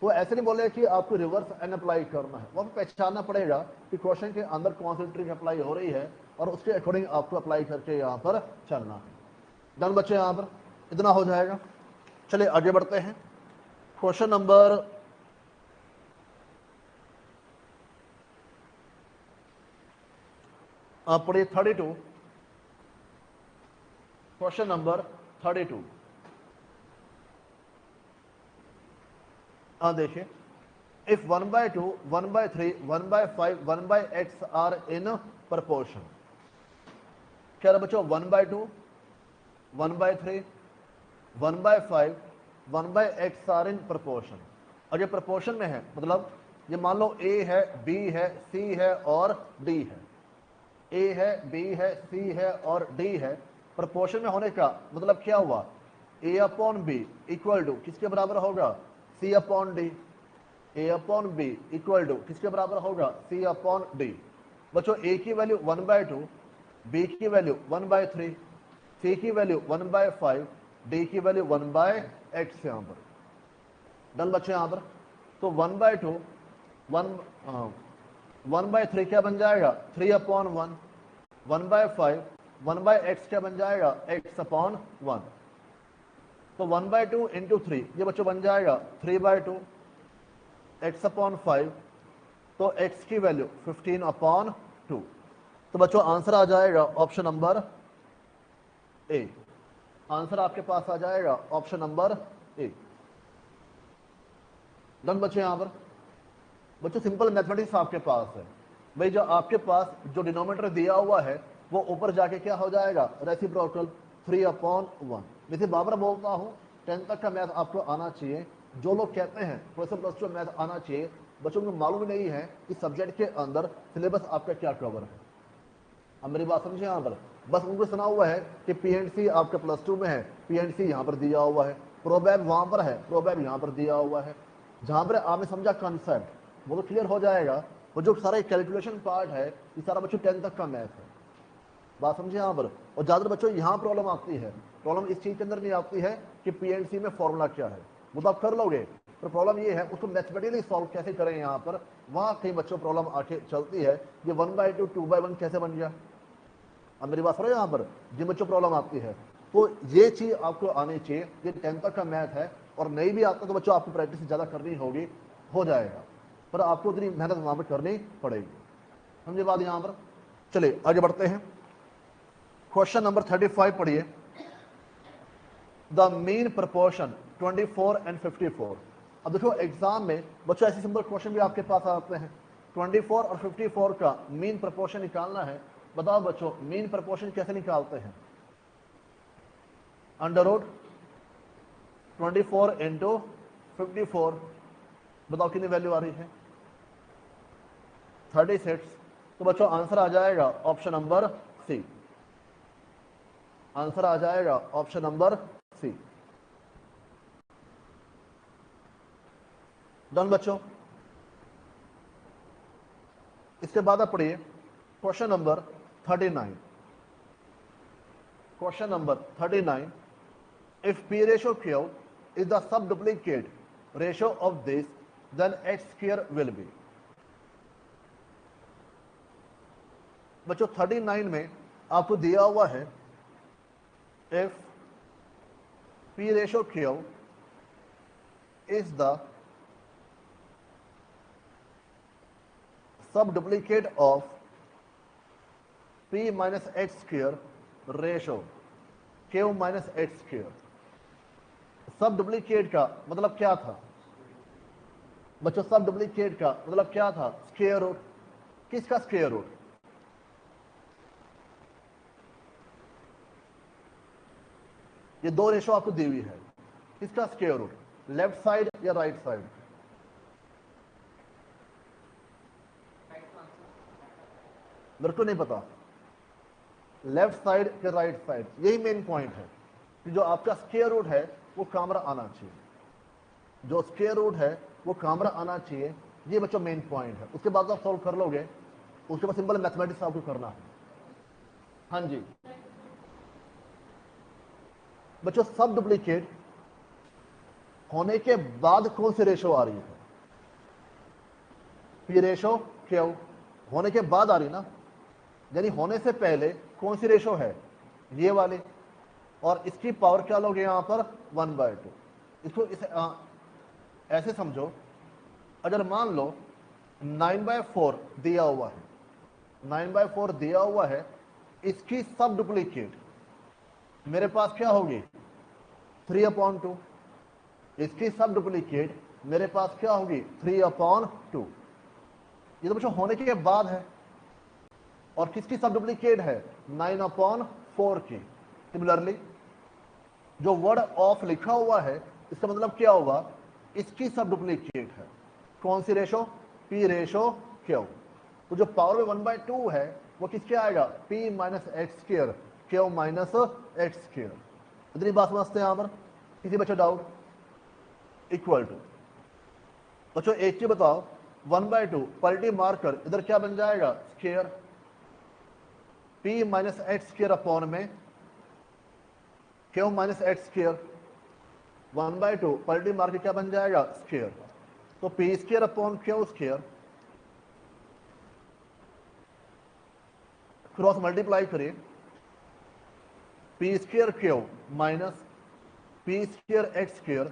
वो ऐसे नहीं बोले कि आपको रिवर्स एन अप्लाई करना है, वो पहचानना पड़ेगा कि क्वेश्चन के अंदर कौन सी ट्रिक अप्लाई हो रही है और उसके अकॉर्डिंग आपको अप्लाई करके यहाँ पर चलना है। डन बच्चे, यहाँ पर इतना हो जाएगा। चलिए आगे बढ़ते हैं। क्वेश्चन नंबर आप पढ़िए 32। क्वेश्चन नंबर 32 देखिए, if 1/2, 1/3, 1/5, 1/x are in proportion. क्या रहा बच्चों? 1/2, 1/3, 1/5, 1/x आर इन प्रपोर्शन। और ये प्रपोर्शन में है, मतलब ये मान लो a है, b है, c है और d है। a है, b है, c है और d है। प्रपोर्शन में होने का मतलब क्या हुआ? a upon b equal to किसके बराबर होगा? c upon d। a upon b equal to किसके बराबर होगा? c upon d। बच्चों a की वैल्यू 1/2, b की वैल्यू 1/3, c की वैल्यू 1/5, d की वैल्यू 1/x यहाँ पर। डन बच्चों यहाँ पर। तो 1/2 1/3 क्या बन जाएगा? 3 अपॉन 1। 1/5 1/x क्या बन जाएगा? x upon 1। तो 1/2 इंटू 3 ये बच्चों बन जाएगा 3/2 x अपॉन 5। तो x की वैल्यू 15 अपॉन 2। तो बच्चों आंसर आ जाएगा ऑप्शन नंबर ए। आंसर आपके पास आ जाएगा ऑप्शन नंबर ए। डन बच्चों यहाँ पर। बच्चों सिंपल मैथमेटिक्स आपके पास है भाई, जो आपके पास जो डिनोमिनेटर दिया हुआ है वो ऊपर जाके क्या हो जाएगा? Reciprocal 3 upon 1। जैसे बाबर बोलता हूँ 10 तक का मैथ आपको आना चाहिए। जो लोग कहते हैं ++2 मैथ आना चाहिए, बच्चों को मालूम नहीं है कि सब्जेक्ट के अंदर सिलेबस आपका क्या कवर है। अब मेरी बात समझे यहाँ पर? बस उनको सुना हुआ है कि पीएनसी आपका +2 में है, पीएनसी यहाँ पर दिया हुआ है, प्रोबैब वहां पर है, प्रोबैब यहाँ पर दिया हुआ है। जहां पर आपने समझा कॉन्सेप्ट वो तो क्लियर हो जाएगा। वो जो सारा कैलकुलेशन पार्ट है ये सारा बच्चों 10 तक का मैथ है। बात समझे यहाँ पर? और ज्यादातर बच्चों यहाँ प्रॉब्लम आती है, प्रॉब्लम इस चीज के अंदर नहीं आती है कि पीएनसी में फॉर्मूला क्या है, वो तो आप कर लोगे, पर प्रॉब्लम ये है उसको मैथमेटिकली सॉल्व कैसे करें। यहाँ पर वहां कई बच्चों प्रॉब्लम आके चलती है, ये 1/2 2/1 कैसे बन गया। अब मेरी बात सुनो, यहाँ पर जिन बच्चों प्रॉब्लम आती है तो ये चीज आपको आनी चाहिए। ये 10 तक का मैथ है और नहीं भी आता तो बच्चों आपको प्रैक्टिस ज्यादा करनी होगी, हो जाएगा, पर आपको उतनी मेहनत वहां पर करनी पड़ेगी। समझे बात यहाँ पर? चलिए आगे बढ़ते हैं। क्वेश्चन नंबर 35 पढ़िए। The mean proportion 24 and 54। अब देखो एग्जाम में बच्चों ऐसे सिंपल क्वेश्चन भी आपके पास आते हैं। 24 और 54 का मीन प्रपोर्शन निकालना है। बताओ बच्चों मीन प्रपोर्शन कैसे निकालते हैं? Under root 24 into 54। बताओ कितनी वैल्यू आ रही है? 36। तो बच्चों आंसर आ जाएगा ऑप्शन नंबर सी। आंसर आ जाएगा ऑप्शन नंबर सी। डन बच्चों। इसके बाद आप पढ़िए question number 39। Question number 39, if p ratio q is the subduplicate ratio of this, then x square will be। बच्चों 39 में आपको दिया हुआ है if p ratio q is the subduplicate of p minus x square ratio q minus x square। सब डुप्लीकेट का मतलब क्या था बच्चों? सब डुप्लीकेट का मतलब क्या था? Square root. किसका स्क्वायर रूट? ये दो रेशो आपको दी हुई है, किसका स्क्वायर रूट? लेफ्ट साइड या राइट साइड? मेरे को नहीं पता, लेफ्ट साइड या राइट साइड, यही मेन पॉइंट है कि जो आपका स्क्वायर रूट है वो कामरा आना चाहिए, जो स्क्वायर रूट है वो कामरा आना चाहिए। ये बच्चों मेन पॉइंट है। उसके बाद आप सॉल्व कर लोगे, उसके बाद सिंपल मैथमेटिक्स आपको करना है। हाँ जी, बच्चों सब डुप्लीकेट होने के बाद कौन सी रेशो आ रही है? पी रेशो क्यू होने के बाद आ रही ना, यानी होने से पहले कौन सी रेशो है? ये वाली, और इसकी पावर क्या लोगे यहां पर? 1/2। इसको ऐसे समझो, अगर मान लो 9/4 दिया हुआ है, 9/4 दिया हुआ है, इसकी सब डुप्लीकेट मेरे पास क्या होगी? 3/2। इसकी सब डुप्लीकेट मेरे पास क्या होगी? 3/2। ये तो बच्चों होने के बाद है, और किसकी सब डुप्लीकेट है? 9/4 की। सिमिलरली जो वर्ड ऑफ लिखा हुआ है, इसका मतलब क्या होगा? इसकी सब डुप्लीकेट है। कौन सी रेशो? P ratio Q. तो जो पावर में 1/2 है वो किसके आएगा? P minus X square, Q minus X square. इतनी बात समझते हैं यहां पर? किसी बच्चों डाउट? इक्वल टू बच्चों एक चीज बताओ, 1/2 पलटी मारकर इधर क्या बन जाएगा? Square. P minus X square upon में क्यू माइनस एक्स स्क्वायर। 1/2 पलटी मार के क्या बन जाएगा? स्क्वायर। तो P square upon Q square, cross multiply करिए, P square Q minus P square X square,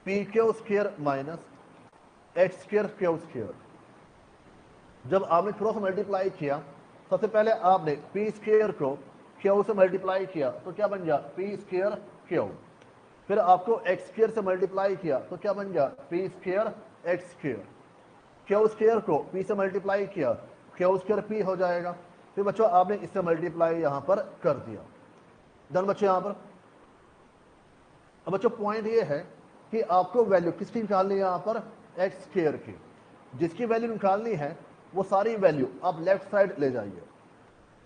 P Q square minus X square Q square. जब आपने क्रॉस मल्टीप्लाई किया, सबसे पहले आपने पी स्क्वायर को क्यू से मल्टीप्लाई किया तो क्या बन गया? P square Q. फिर आपको एक्स स्क्वायर से मल्टीप्लाई किया तो क्या बन गया? P square X square. Q square को पी से मल्टीप्लाई किया, क्यू स्क्वायर पी हो जाएगा। फिर बच्चों आपने इससे मल्टीप्लाई यहां पर कर दिया। डन बच्चों यहां पर? अब बच्चों पॉइंट ये है कि आपको वैल्यू किसकी निकालनी है? यहां पर एक्स स्क्वायर की। जिसकी वैल्यू निकालनी है वो सारी वैल्यू आप लेफ्ट साइड ले जाइए।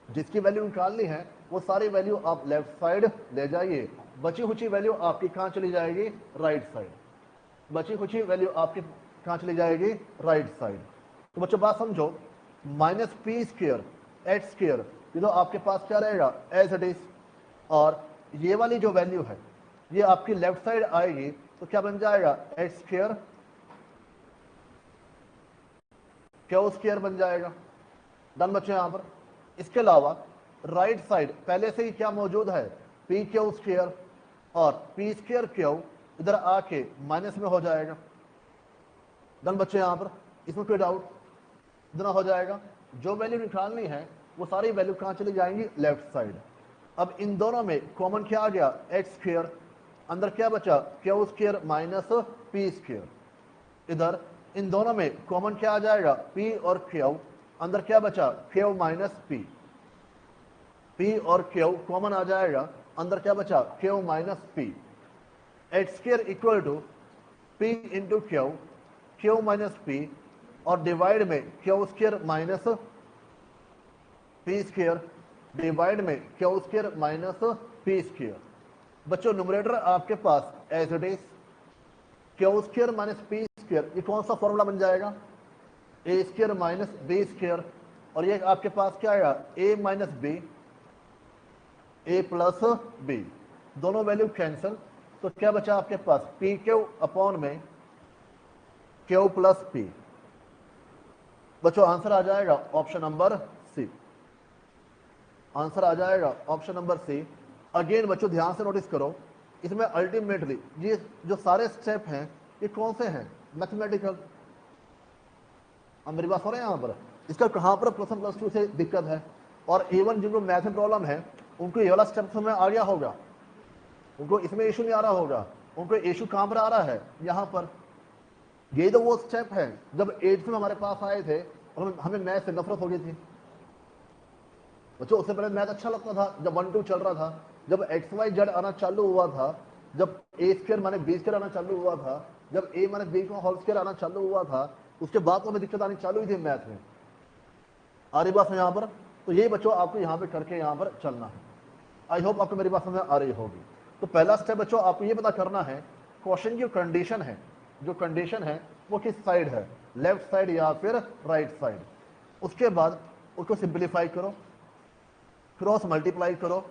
जिसकी वैल्यू निकालनी है वो सारी वैल्यू आप लेफ्ट साइड ले जाइए। बची खुची वैल्यू आपकी कहां चली जाएगी? Right side. बची खुची वैल्यू आपकी कहां चली जाएगी? Right side. तो बच्चों बात समझो, minus P square X square, ये तो आपके पास क्या रहेगा? As it is. और ये वाली जो वैल्यू है ये आपकी लेफ्ट साइड आएगी तो क्या बन जाएगा? एक्स स्क्वायर क्यू स्क्वायर बन जाएगा। डन बच्चों यहां पर? इसके अलावा राइट साइड पहले से ही क्या मौजूद है? पी क्यू स्क्वायर, और पी स्क्वायर क्यू इधर आके माइनस में हो जाएगा। डन बच्चों यहां पर? इसमें कोई डाउट? इतना हो जाएगा। जो वैल्यू निकालनी है वो सारी वैल्यू कहां चली जाएंगी? Left side. अब इन दोनों में कॉमन क्या आ गया? X square. अंदर क्या बचा? Q square minus P square. इधर इन दोनों में कॉमन क्या आ जाएगा? पी और क्यू। अंदर क्या बचा? Q minus P. पी और क्यू कॉमन आ जाएगा, अंदर क्या बचा? Q minus P. X square equal to P into Q, Q minus P, और डिवाइड में Q square minus P square, divide में Q square minus P square. बच्चों न्यूमरेटर आपके पास as it is, Q square minus P square, ये कौन सा फॉर्मूला बन जाएगा? A square minus B square, और ये आपके पास क्या आएगा? ए माइनस बी, ए प्लस बी। दोनों वैल्यू कैंसिल, तो क्या बचा आपके पास? पी क्यू अपॉन में क्यू प्लस पी। बच्चों आंसर आ जाएगा ऑप्शन नंबर सी। आंसर आ जाएगा ऑप्शन नंबर सी। अगेन बच्चों ध्यान से नोटिस करो, इसमें अल्टीमेटली ये जो सारे स्टेप हैं ये कौन से हैं? मैथमेटिकल। अब मेरी बात हो रही है यहां पर? इसका कहां पर ++2 से दिक्कत है? और इवन जिनको मैथ में प्रॉब्लम है उनको ये वाला स्टेप समझ आ गया होगा, उनको इसमें इशू नहीं आ रहा होगा। उनको इशू कहां पर आ रहा है? यहां पर। ये तो वो स्टेप है जब 8th में हमारे पास आए थे और हमें मैथ से नफरत हो गई थी। बच्चों उससे पहले मैथ अच्छा लगता था जब 1-2 चल रहा था, जब एक्स वाई जेड आना चालू हुआ था, जब ए स्क्वायर माने बी स्क्वायर आना चालू हुआ था, जब ए माने बी का होल स्क्वायर आना चालू हुआ था, उसके बाद तो हमें दिक्कत आनी चालू हुई थी मैथ में। आ रही बात है यहाँ पर? तो यही बच्चों आपको यहाँ पे करके यहाँ पर चलना है। आई होप आपको मेरी बात समझ आ रही होगी। तो पहला स्टेप बच्चों आपको ये पता करना है क्वेश्चन की कंडीशन है, जो कंडीशन है वो किस साइड है, लेफ्ट साइड या फिर राइट साइड। उसके बाद उसको सिंप्लीफाई करो, क्रॉस मल्टीप्लाई करो,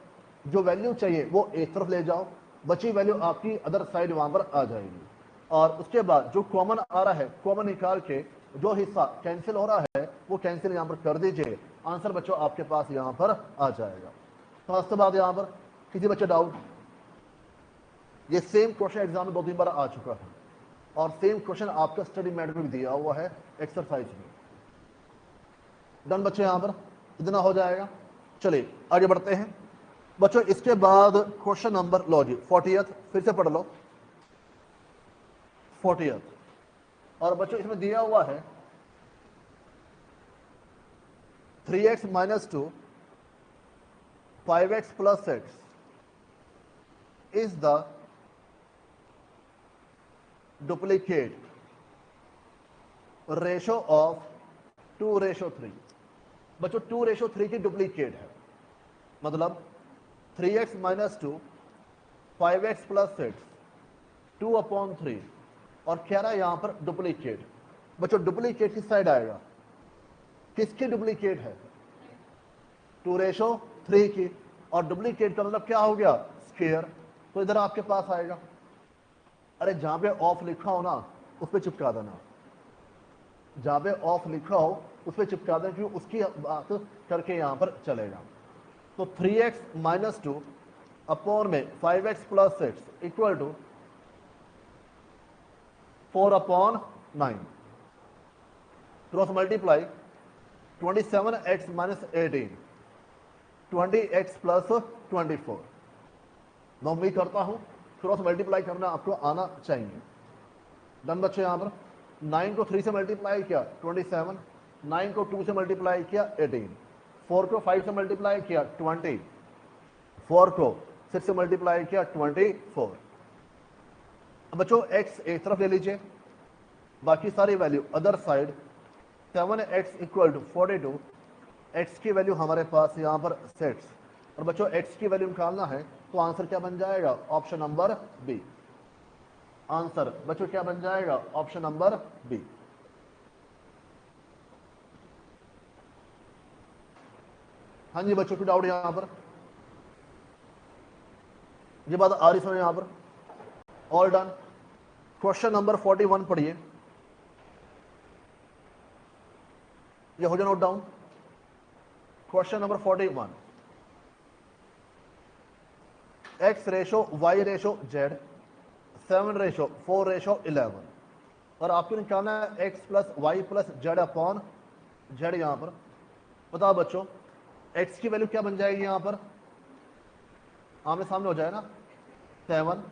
जो वैल्यू चाहिए वो एक तरफ ले जाओ, बची वैल्यू आपकी अदर साइड वहां पर आ जाएगी। और उसके बाद जो कॉमन आ रहा है, कॉमन निकाल के जो हिस्सा कैंसिल हो रहा है वो कैंसिल यहां पर कर दीजिए। आंसर बच्चों आपके पास यहां पर आ जाएगा। तो उसके बाद यहां पर किसी बच्चे डाउट? ये सेम क्वेश्चन एग्जाम में 2-3 बार आ चुका है और सेम क्वेश्चन आपका स्टडी मैटर में भी दिया हुआ है एक्सरसाइज में। डन बच्चों, यहां पर इतना हो जाएगा। चलिए आगे बढ़ते हैं बच्चों। इसके बाद क्वेश्चन नंबर लो जी 40th, फिर से पढ़ लो 40th। और बच्चों इसमें दिया हुआ है 3x - 2 5x + x is the duplicate ratio of 2:3। बच्चों 2:3 की डुप्लीकेट है, मतलब 3x - 2 5x + x 2/3 और कह रहा है यहां पर डुप्लीकेट। बच्चों डुप्लीकेट किस साइड आएगा? किसकी डुप्लीकेट है? 2:3 की। और डुप्लीकेट का मतलब क्या हो गया? स्क्वायर। तो इधर आपके पास आएगा। अरे जहां पे ऑफ लिखा हो ना उस पर चिपका देना, जहां पे ऑफ लिखा हो उस पर चिपका देना, क्योंकि उसकी बात करके यहां पर चलेगा। तो 3x - 2 अपॉन में 5x + x equal to 4/9 cross multiply 27x - 18 20x + 24। मैं उम्मीद करता हूं क्रॉस मल्टीप्लाई करना आपको आना चाहिए। डन बच्चे, यहां पर 9 को 3 से मल्टीप्लाई किया 27, 9 को 2 से मल्टीप्लाई किया 18, 4 को 5 से मल्टीप्लाई किया 20, 4 को 6 से मल्टीप्लाई किया 24। अब बच्चों x एक तरफ ले लीजिए, बाकी सारी value other side. 7x = 42, x की वैल्यू हमारे पास यहां पर 6। और बच्चों x की वैल्यू निकालना है तो आंसर क्या बन जाएगा? Option number B. आंसर बच्चों क्या बन जाएगा? Option number B. हाँ जी बच्चों, कोई डाउट यहां पर? ये बात आ रही समझ यहां पर? All done. क्वेश्चन नंबर 41 पढ़िए, ये हो जाए note down. Question number 41, x/y/z 7/4/11 और आपको निकालना है x + y + z/z। यहां पर बताओ बच्चों x की वैल्यू क्या बन जाएगी? यहां पर आमने सामने हो जाए ना, 7,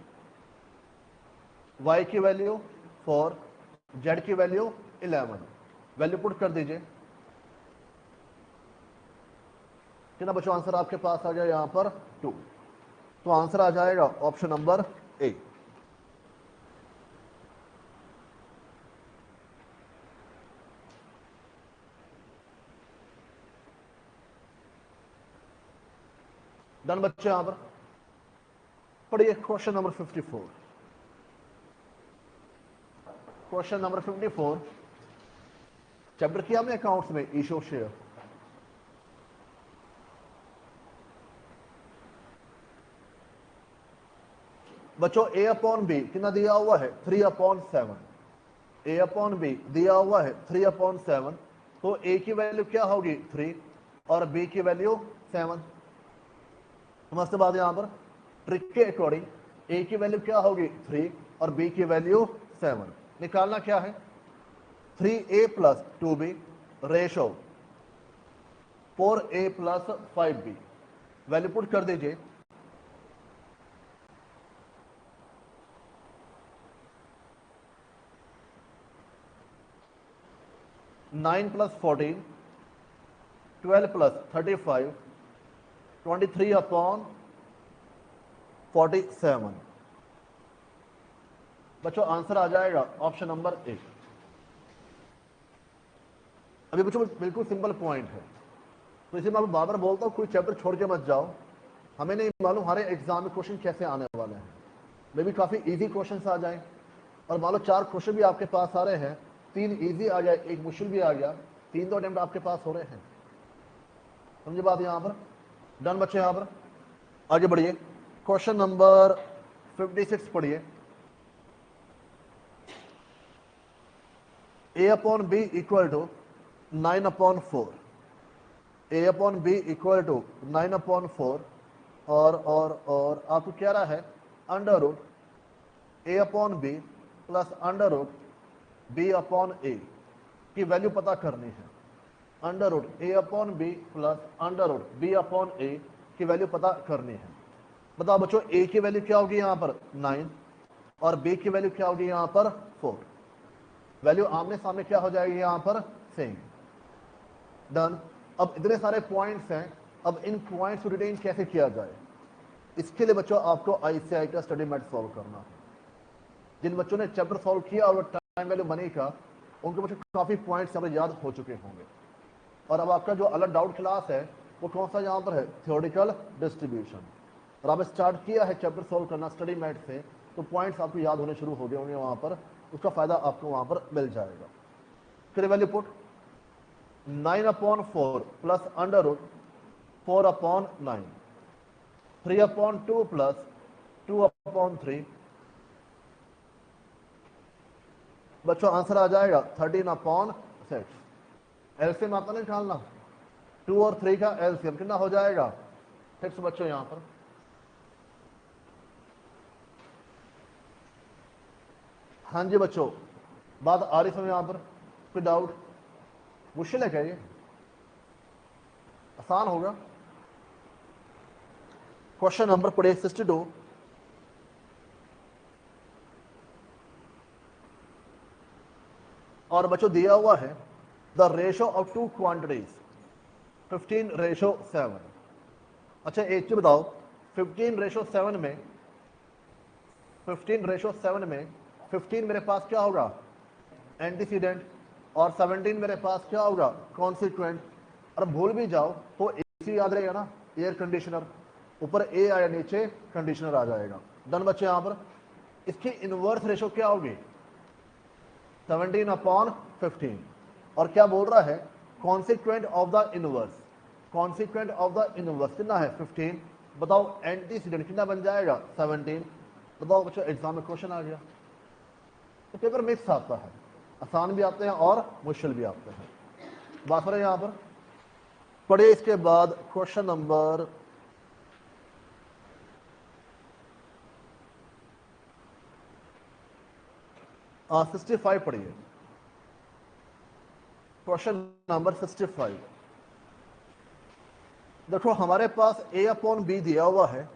y की वैल्यू 4, z की वैल्यू 11। वैल्यू पुट कर दीजिए कितना बच्चों? आंसर आपके पास आ जाए यहां पर 2। तो आंसर आ जाएगा ऑप्शन नंबर ए। डन बच्चे, यहां पर पढ़िए question number 54। Question number 54 chapter किया हमने अकाउंट्स में, इशू शेयर। बच्चों a/b कितना दिया हुआ है? 3/7। a/b दिया हुआ है 3/7। तो a की वैल्यू क्या होगी? 3 और b की वैल्यू 7। समझते बात? यहां पर ट्रिक के अकॉर्डिंग a की वैल्यू क्या होगी? 3 और b की वैल्यू 7। निकालना क्या है? 3a + 2b ratio 4a + 5b। Value put कर दीजिए। 9 + 14 12 + 35 23/47। बच्चों आंसर आ जाएगा ऑप्शन नंबर ए। अभी बच्चों बिल्कुल सिंपल पॉइंट है, तो इसे मैं बार बार बोलता हूँ कोई चैप्टर छोड़ के मत जाओ। हमें नहीं मालूम हमारे एग्जाम में क्वेश्चन कैसे आने वाले हैं। मे भी काफी इजी क्वेश्चन आ जाए और मान लो 4 क्वेश्चन भी आपके पास आ रहे हैं, 3 इजी आ जाए, एक मुश्किल भी आ गया, 3 तो अटेम्प्ट आपके पास हो रहे हैं। समझे बात यहां पर? डन बच्चे, यहां पर आगे बढ़िए, क्वेश्चन नंबर 56 पढ़िए। a upon B equal to 9/4, a upon B equal to 9/4 और आपको क्या रहा है under root a upon B plus under root b upon a की वैल्यू पता करनी है। Under root a upon B plus under root b upon a की वैल्यू पता करनी है। बताओ बच्चों, a की वैल्यू क्या होगी यहाँ पर 9 और b की वैल्यू क्या होगी यहाँ पर 4। वैल्यू आमने सामने क्या हो जाएगी यहाँ पर सेम। डन। अब इतने सारे पॉइंट्स हैं, अब इन पॉइंट्स को रिटेन कैसे किया जाए, इसके लिए बच्चों आपको ICI का स्टडी मैट सॉल्व करना है। जिन बच्चों ने चैप्टर सॉल्व किया और टाइम वैल्यू मनी का, उनके बच्चों काफी पॉइंट्स यहाँ पर याद हो चुके होंगे। और अब आपका जो अलग डाउट क्लास है वो कौन सा यहाँ पर है, थ्योरेटिकल डिस्ट्रीब्यूशन। और आपने स्टार्ट किया है चैप्टर सॉल्व करना स्टडी मैट से, तो पॉइंट्स आपको याद होने शुरू हो गए होंगे वहां पर, उसका फायदा आपको वहां पर मिल जाएगा। फिर value put 9/4 plus under root 4/9, 3/2 plus 2/3। बच्चों आंसर आ जाएगा 13/6। एलसीएम आपको नहीं निकालना, 2 और 3 का एलसीएम कितना हो जाएगा 6 बच्चों यहां पर। हाँ जी बच्चों, बात आ रही समझ यहां पर, कोई डाउट? मुश्किल है क्या ये, आसान होगा? क्वेश्चन नंबर पढ़िए 62। और बच्चों दिया हुआ है the ratio of two quantities 15:7। अच्छा एक चीज बताओ, 15:7 में 15 मेरे पास क्या होगा एंटीसीडेंट और 17 मेरे पास क्या होगा कॉन्सिक्वेंट। और भूल भी जाओ तो एसी याद रहेगा ना, एयर कंडीशनर, ऊपर ए आया नीचे कंडीशनर आ जाएगा। डन बच्चे, यहां पर इसकी इनवर्स रेशो क्या होगी 17/15। और क्या बोल रहा है consequent of the inverse, consequent of the inverse कितना है 15। बताओ एंटीसीडेंट कितना बन जाएगा 17। बताओ बच्चों, एग्जाम में क्वेश्चन आ गया। तो पेपर मिक्स आता है, आसान भी आते हैं और मुश्किल भी आते हैं। बात हो रही है यहां पर, पढ़िए इसके बाद क्वेश्चन नंबर 65 पढ़िए। Question number 65। देखो हमारे पास a/b दिया हुआ है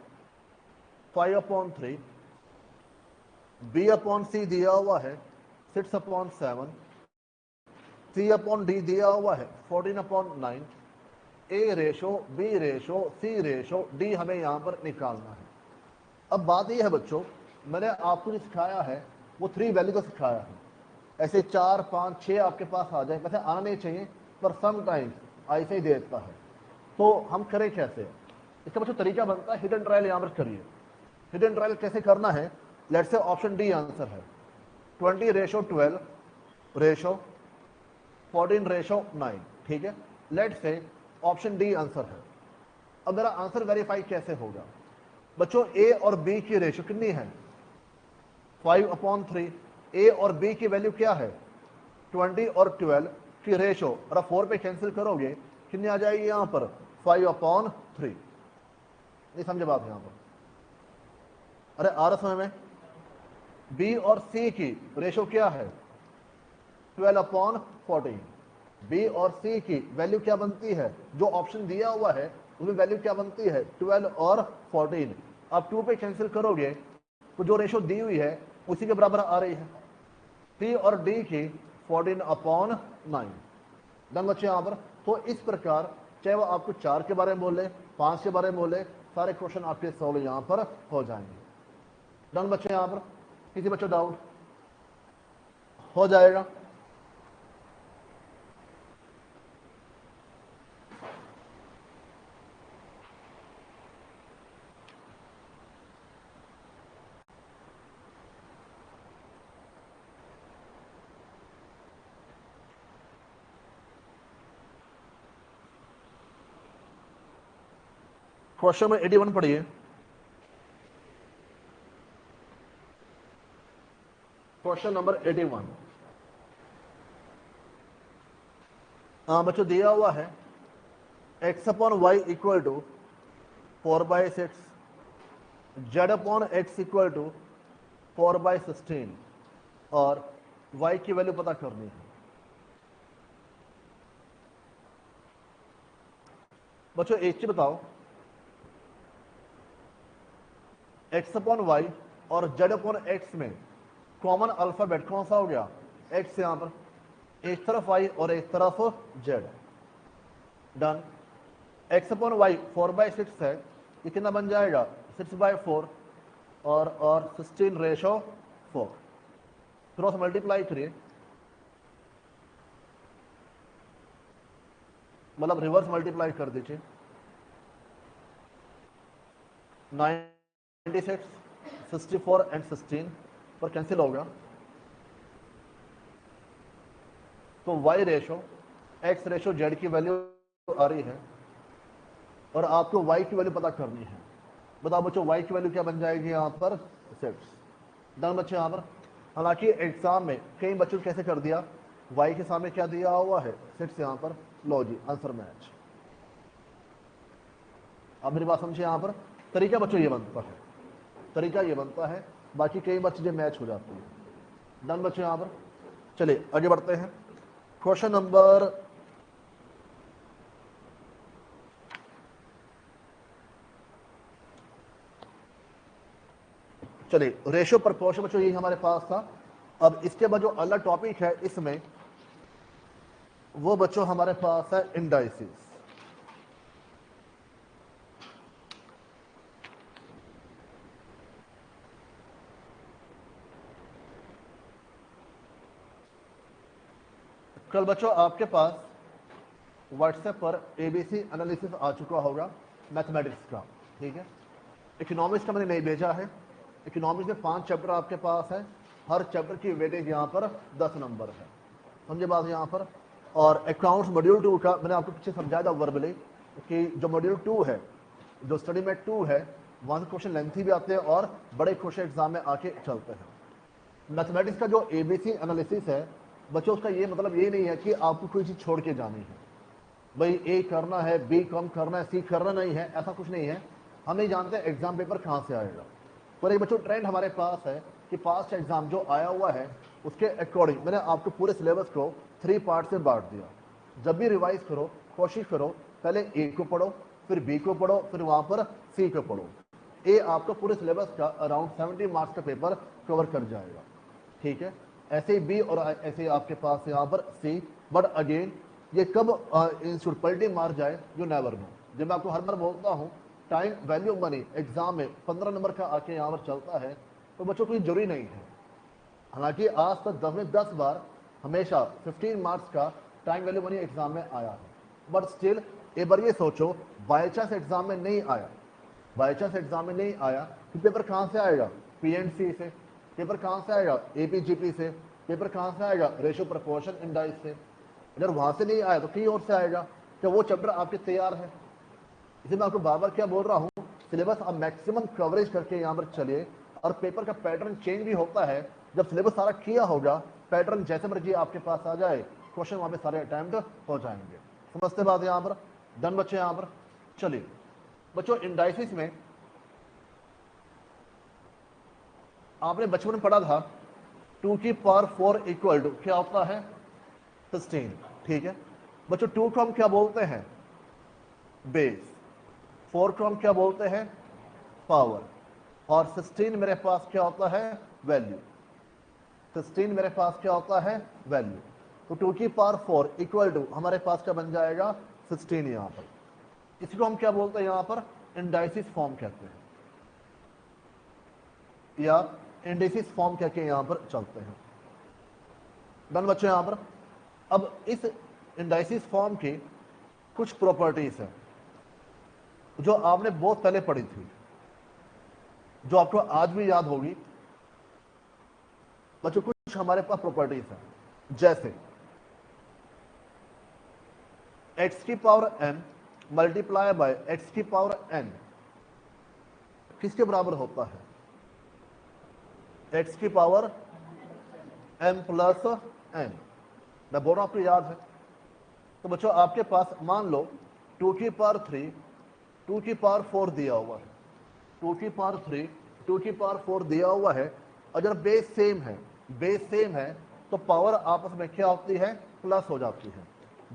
5/3, b/c दिया हुआ है 6/7, c/d दिया हुआ है 14/9, a ratio b ratio c ratio d हमें यहां पर निकालना है। अब बात यह है बच्चों, मैंने आपको जो सिखाया है वो 3 वैल्यू का सिखाया है। ऐसे 4, 5, 6 आपके पास आ जाए, वैसे आना नहीं चाहिए पर समटाइम्स ऐसे ही देता है। तो हम करें कैसे, इसका बच्चों तरीका बनता है हिडन ट्रायल यहां पर करिए। हिडन ट्रायल कैसे करना है, let's say option D answer है 20:12 रेशो 14:9, ठीक है। Let's say option D answer है। अब मेरा आंसर वेरीफाई कैसे होगा बच्चों, ए और बी की रेशो कितनी है 5/3। ए और बी की वैल्यू क्या है 20 और 12 की रेशो, और आप 4 पे कैंसिल करोगे कितनी आ जाएगी यहां पर 5/3। नहीं समझे बात यहां पर? अरे आ रहा समझ में? बी और सी की रेशो क्या है 12/14। बी और सी की वैल्यू क्या बनती है, जो ऑप्शन दिया हुआ है उसमें वैल्यू क्या बनती है 12 और 14। आप 2 पे कैंसिल करोगे तो जो रेशो दी हुई है उसी के बराबर आ रही है, सी और डी की 14/9। डन बच्चे यहां पर। तो इस प्रकार चाहे वो आपको 4 के बारे में बोले 5 के बारे में बोले, सारे क्वेश्चन आपके सॉल्व यहां पर हो जाएंगे। डन बच्चे यहां पर, किसी बच्चों डाउट हो जाएगा? क्वेश्चन में 81 पढ़िए। Question number 81। हाँ बच्चों, दिया हुआ है x upon Y equal to 4/6, z upon x equal to 4/16 और y की वैल्यू पता करनी है। बच्चों एक चीज बताओ, x अपॉन वाई और z अपॉन x में कॉमन अल्फाबेट कौन सा हो गया? x यहां पर, एक तरफ y और एक तरफ z। Done. x upon Y 4/6 है, ये कितना बन जाएगा? 6/4 और 16/4। क्रॉस मल्टीप्लाई करिए, मतलब रिवर्स मल्टीप्लाई कर दीजिए। 96, 64 एंड 16 पर कैंसिल होगा, तो y ratio x ratio z की वैल्यू आ रही है और आपको y की वैल्यू पता करनी है। बताओ बच्चों y की वैल्यू क्या बन जाएगी यहाँ पर? 6। डन बच्चों। यहाँ पर हालांकि एग्जाम में कई बच्चों ने कैसे कर दिया, y के सामने क्या दिया हुआ है? 6 यहाँ पर। लो जी, आंसर मैच। अब मेरी बात समझिए, यहाँ पर तरीका बच्चों ये बनता है, तरीका ये बनता है, बाकी कई बार चीजें मैच हो जाती है। डन बच्चों। यहाँ पर चलिए आगे बढ़ते हैं। क्वेश्चन नंबर चलिए रेशियो प्रपोर्शन बच्चों यही हमारे पास था। अब इसके बाद जो अलग टॉपिक है इसमें, वो बच्चों हमारे पास है इंडाइसिस। कल बच्चों आपके पास व्हाट्सएप पर एबीसी एनालिसिस आ चुका होगा मैथमेटिक्स का, ठीक है। इकोनॉमिक्स का मैंने नहीं भेजा है। इकोनॉमिक्स में 5 चैप्टर आपके पास है, हर चैप्टर की वेटेज यहाँ पर 10 नंबर है, समझे बात यहाँ पर। और अकाउंट्स मॉड्यूल 2 का मैंने आपको पीछे समझाया था वर्बली कि जो मॉड्यूल 2 है, जो स्टडी में 2 है, वहाँ से क्वेश्चन लेंथी भी आते हैं और बड़े क्वेश्चन एग्जाम में आके चलते हैं। मैथमेटिक्स का जो एबीसी एनालिसिस है बच्चों, उसका ये मतलब ये नहीं है कि आपको कोई चीज़ छोड़ के जानी है, भाई ए करना है, बी कम करना है, सी करना नहीं है, ऐसा कुछ नहीं है। हम नहीं जानते एग्जाम पेपर कहाँ से आएगा, पर एक बच्चों ट्रेंड हमारे पास है कि पास्ट एग्जाम जो आया हुआ है उसके अकॉर्डिंग मैंने आपको पूरे सिलेबस को 3 पार्ट से बांट दिया। जब भी रिवाइज करो, कोशिश करो पहले ए को पढ़ो, फिर बी को पढ़ो, फिर वहां पर सी को पढ़ो। ए आपको पूरे सिलेबस का अराउंड 70 मार्क्स का पेपर कवर कर जाएगा, ठीक है। ऐसे ही बी और ऐसे ही आपके पास यहाँ पर सी। बट अगेन ये कब इंस्टीट्यूट पलटी मार जाए यू नेवर नो। जब मैं आपको हर बार बोलता हूँ टाइम वैल्यू मनी एग्जाम में 15 नंबर का आके यहाँ पर चलता है, तो बच्चों कोई जरूरी नहीं है। हालांकि आज तक 10 में 10 बार हमेशा 15 मार्क्स का टाइम वैल्यू मनी एग्जाम में आया है। बट स्टिल एक बार ये सोचो, बाई चांस एग्जाम में नहीं आया, बाई चांस एग्जाम में नहीं आया तो पेपर कहाँ से आएगा? पीएनसी से। पेपर कहाँ से आएगा? एपीजीपी से। पेपर कहाँ से आएगा? रेशियो प्रपोर्शन इंडाइस से। अगर वहां से नहीं आया तो कहीं और से आएगा। क्या वो चैप्टर आपके तैयार है? इसे मैं आपको बार बार क्या बोल रहा हूँ, सिलेबस आप मैक्सिमम कवरेज करके यहाँ पर चलिए। और पेपर का पैटर्न चेंज भी होता है जब सिलेबस सारा किया होगा, पैटर्न जैसे मर्जी आपके पास आ जाए, क्वेश्चन वहां पे सारे अटेम्प्ट हो जाएंगे। समझते बात यहाँ पर? डन बच्चे यहाँ पर। चलिए बच्चों, इंडाइसिस में आपने बचपन में पढ़ा था 2 की पावर 4 इक्वल टू क्या होता है? 16, ठीक है। बच्चों 2 को हम क्या बोलते हैं? बेस। 4 को हम क्या बोलते हैं? पावर। और 16 मेरे पास क्या होता है? वैल्यू। 16 मेरे पास क्या होता है? वैल्यू। तो 2 की पावर 4 इक्वल टू हमारे पास क्या बन जाएगा? 16 यहां पर। इसको हम क्या बोलते हैं यहां पर? इंडाइसिस फॉर्म कहते हैं, या इंडिसिस फॉर्म कहके यहां पर चलते हैं। डन बच्चों यहां पर। अब इस इंडाइसिस फॉर्म की कुछ प्रॉपर्टीज है जो आपने बहुत पहले पढ़ी थी, जो आपको आज भी याद होगी। बच्चों कुछ हमारे पास प्रॉपर्टीज है, जैसे x की power n multiply by x की पावर n किसके बराबर होता है? x की पावर m प्लस n। मैं बोल रहा हूं आपको याद है। तो बच्चों आपके पास मान लो 2 की पावर 3 2 की पावर 4 दिया हुआ है, 2 की पावर 3 2 की पावर 4 दिया हुआ है। अगर बेस सेम है, बेस सेम है तो पावर आपस में क्या होती है, प्लस हो जाती है।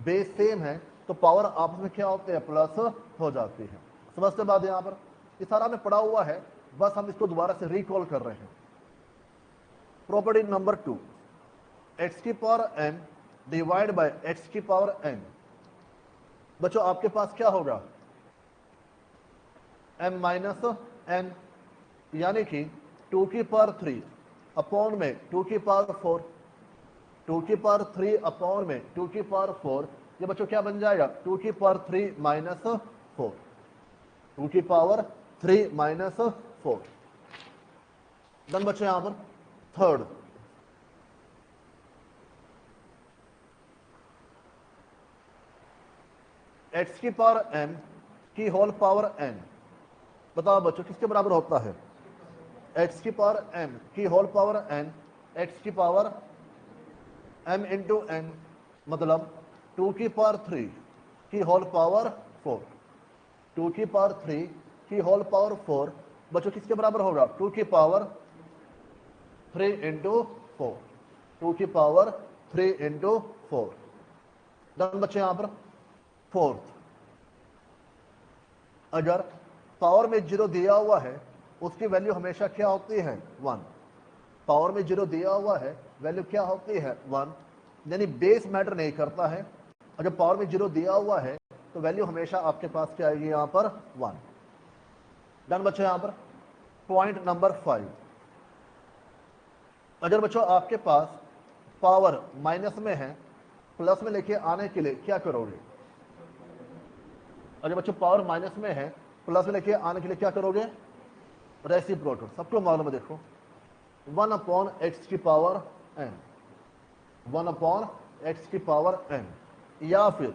बेस सेम है तो पावर आपस में क्या होती है, प्लस हो जाती है। समझते बाद यहां पर ये सारा हमें पढ़ा हुआ है, बस हम इसको दोबारा से रिकॉल कर रहे हैं। प्रॉपर्टी नंबर 2, x की power m divide by x की पावर n। बच्चों आपके पास क्या होगा, m माइनस n, यानी कि 2 की पावर 3 अपॉन में 2 की पावर 4, 2 की पावर 3 अपॉन में 2 की पावर 4। ये बच्चों क्या बन जाएगा, 2 की पावर 3 माइनस 4, 2 की पावर 3 माइनस 4। डन बच्चों। यहां पर थर्ड, x की पावर m की होल पावर n। बताओ बच्चों किसके बराबर होता है, x की पावर m की होल पावर n, x की पावर m इंटू n, मतलब 2 की पावर 3 की होल पावर 4, 2 की पावर 3 की होल पावर 4 बच्चों किसके बराबर होगा, 2 की पावर 3 इंटू 4, 2 की पावर 3 इंटू 4। डन बच्चे। यहां पर फोर्थ, अगर पावर में 0 दिया हुआ है उसकी वैल्यू हमेशा क्या होती है, 1। पावर में 0 दिया हुआ है वैल्यू क्या होती है, 1, यानी बेस मैटर नहीं करता है। अगर पावर में 0 दिया हुआ है तो वैल्यू हमेशा आपके पास क्या आएगी, यहां पर 1। डन बच्चों। यहां पर पॉइंट नंबर 5, अगर बच्चों आपके पास पावर माइनस में है, प्लस में लेके आने के लिए क्या करोगे, अगर बच्चों पावर माइनस में है प्लस में लेके आने के लिए क्या करोगे, रेसिप्रोकल। सबको मालूम है, देखो 1 अपॉन एक्स की पावर n, 1 अपॉन एक्स की पावर n। या फिर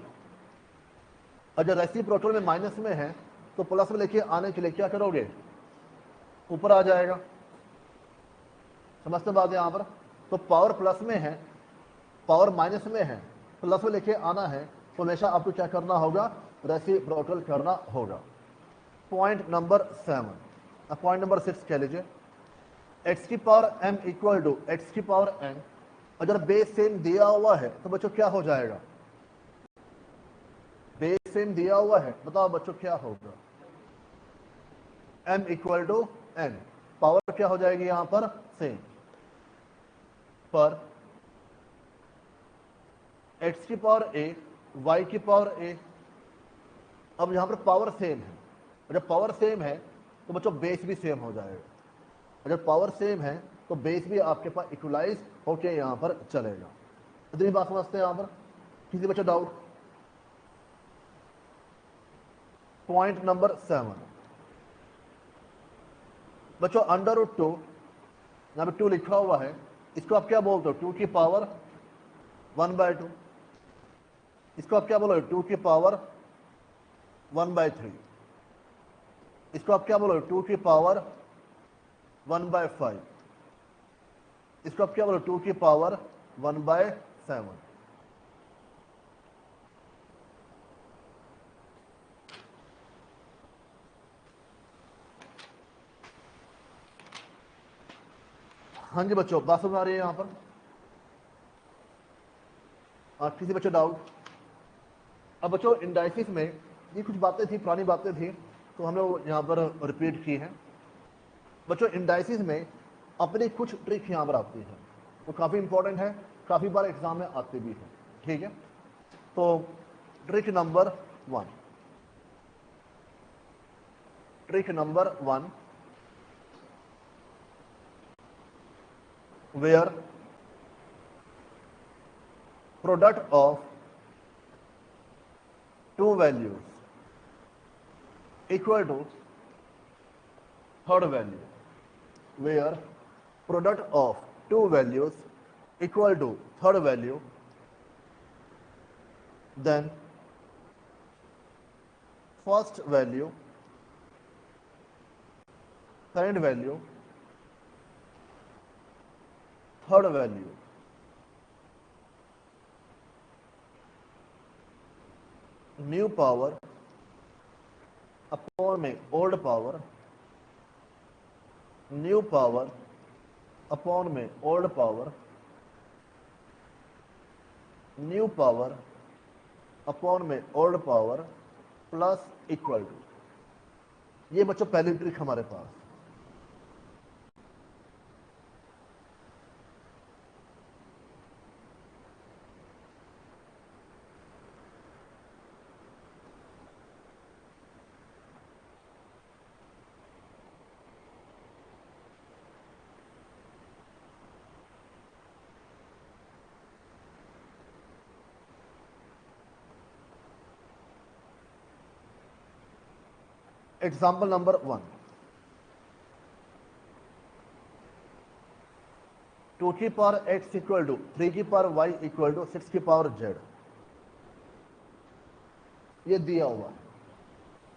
अगर रेसिप्रोकल में माइनस में है तो प्लस में लेके आने के लिए क्या करोगे, ऊपर आ जाएगा। समझते बात यहां पर। तो पावर प्लस में है, पावर माइनस में है, प्लस में लेके आना है तो हमेशा आपको क्या करना होगा, रेसिप्रोकल करना होगा। पॉइंट नंबर 7, पॉइंट नंबर 6 कह लीजिए, x की power m equal to X की पावर n। अगर बेस सेम दिया हुआ है तो बच्चों क्या हो जाएगा, बेस सेम दिया हुआ है, बताओ बच्चों क्या होगा, m equal to n, power क्या हो जाएगी यहां पर, सेम। पर x की पावर a y की पावर a, अब यहां पर पावर सेम है। जब पावर सेम है तो बच्चों बेस भी सेम हो जाएगा। अगर पावर सेम है तो बेस भी आपके पास इक्वलाइज होके यहां पर चलेगा। इतनी बात समझते हैं यहां पर, किसी बच्चों डाउट। पॉइंट नंबर 7, बच्चों अंडर रूट 2, यहां पर 2 लिखा हुआ है, इसको आप क्या बोलते हो, 2 की पावर 1/2। इसको आप क्या बोलोगे, 2 की पावर 1/3। इसको आप क्या बोलोगे, 2 की पावर 1/5। इसको आप क्या बोलोगे, 2 की पावर 1/7। हाँ जी बच्चों, बात समझ आ रही है यहां पर, किसी बच्चों डाउट। अब बच्चों इंडाइसिस में ये कुछ बातें थी, पुरानी बातें थी, तो हमने वो यहाँ पर रिपीट की हैं। बच्चों इंडाइसिस में अपनी कुछ ट्रिक यहाँ पर आती है, वो काफ़ी इंपॉर्टेंट है, काफ़ी बार एग्जाम में आते भी हैं। ठीक है, तो trick number 1, trick number 1, where product of two values equal to third value, where product of two values equal to third value, then first value, second value, third value new power upon में old power, new power upon में old power, new power upon में old power plus equal to. ये बच्चों पहली ट्रिक हमारे पास। एग्जाम्पल नंबर 1, 2 की पावर x इक्वल टू 3 की पावर y इक्वल टू 6 की पावर z, ये दिया हुआ है,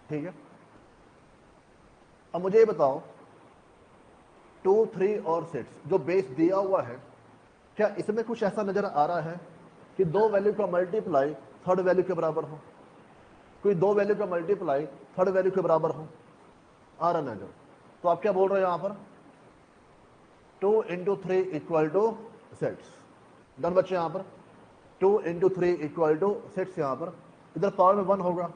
ठीक है। अब मुझे ये बताओ 2, 3 और 6 जो बेस दिया हुआ है, क्या इसमें कुछ ऐसा नजर आ रहा है कि दो वैल्यू का मल्टीप्लाई थर्ड वैल्यू के बराबर हो? कोई दो वैल्यू का मल्टीप्लाई थर्ड वैल्यू के बराबर हो? आ रहा नजर? तो आप क्या बोल रहे हो यहां पर? 2 इंटू 3 इक्वल टू 6। डन बच्चे, यहां पर 2 इंटू 3 इक्वल टू 6। यहां पर इधर पावर में 1 होगा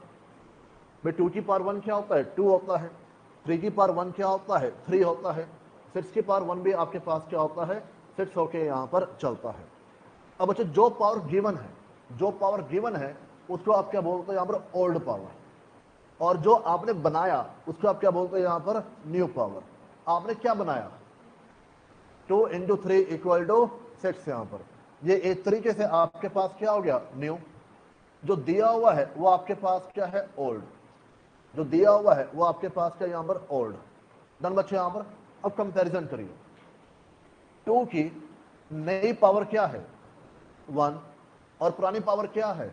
भाई। 2 की पावर 1 क्या होता है? 2 होता है। 3 की पावर 1 क्या होता है? 3 होता है। 6 की पावर 1 भी आपके पास क्या होता है? 6 होके यहां पर चलता है। अब बच्चे जो पावर गिवन है, जो पावर गिवन है उसको आप क्या बोलते हो यहां पर? Old power. और जो आपने बनाया उसको आप क्या बोलते हो यहां पर? New power. आपने क्या बनाया? 2 इंटू 3 इक्वल टू 6। यहां पर ये एक तरीके से आपके पास क्या हो गया? न्यू। जो दिया हुआ है वो आपके पास क्या है? ओल्ड। जो दिया हुआ है वो आपके पास क्या यहां पर? ओल्ड। डन बच्चे, यहां पर अब कंपैरिजन करिए। 2 की नई पावर क्या है? 1। और पुरानी पावर क्या है?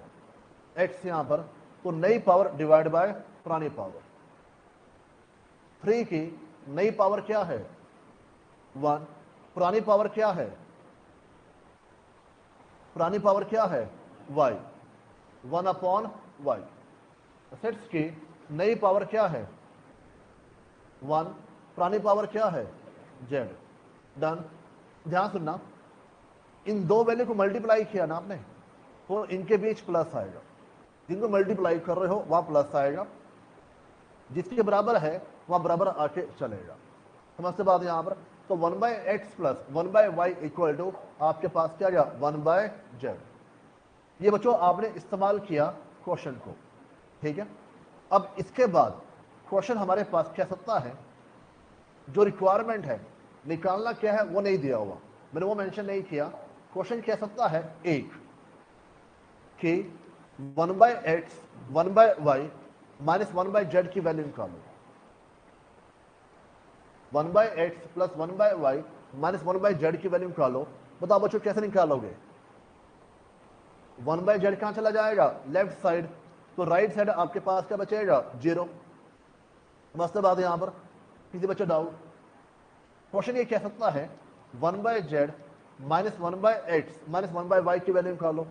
x। यहां पर तो नई पावर डिवाइड बाय पुरानी पावर। 3 की नई पावर क्या है? 1। पुरानी पावर क्या है? पुरानी पावर क्या है? y। 1 upon y। 6 की नई पावर क्या है? 1। पुरानी पावर क्या है? z। डन। ध्यान सुनना, इन दो वैल्यू को मल्टीप्लाई किया ना आपने, तो इनके बीच प्लस आएगा। जिनको मल्टीप्लाई कर रहे हो वहां प्लस आएगा, जिसके बराबर है वहां बराबर आके चलेगा। समझते बात यहां पर? तो 1/x plus 1/y equal to आपके पास क्या गया? 1/z। ये बच्चों आपने इस्तेमाल किया क्वेश्चन को, ठीक है। अब इसके बाद क्वेश्चन हमारे पास कह सकता है, जो रिक्वायरमेंट है निकालना क्या है वो नहीं दिया हुआ, मैंने वो मेंशन नहीं किया। क्वेश्चन कह सकता है एक कि 1/x 1/y माइनस 1/z की वैल्यू निकालो। 1/x plus 1/y minus 1/z की वैल्यू निकालो। बताओ बच्चों कैसे निकालोगे? 1/z कहां चला जाएगा? Left side. तो राइट साइड आपके पास क्या बचेगा? 0। मस्त बात है यहां पर, किसी बच्चे डाउट? क्वेश्चन ये कह सकता है 1/z minus 1/x minus 1/y की वैल्यू निकालो।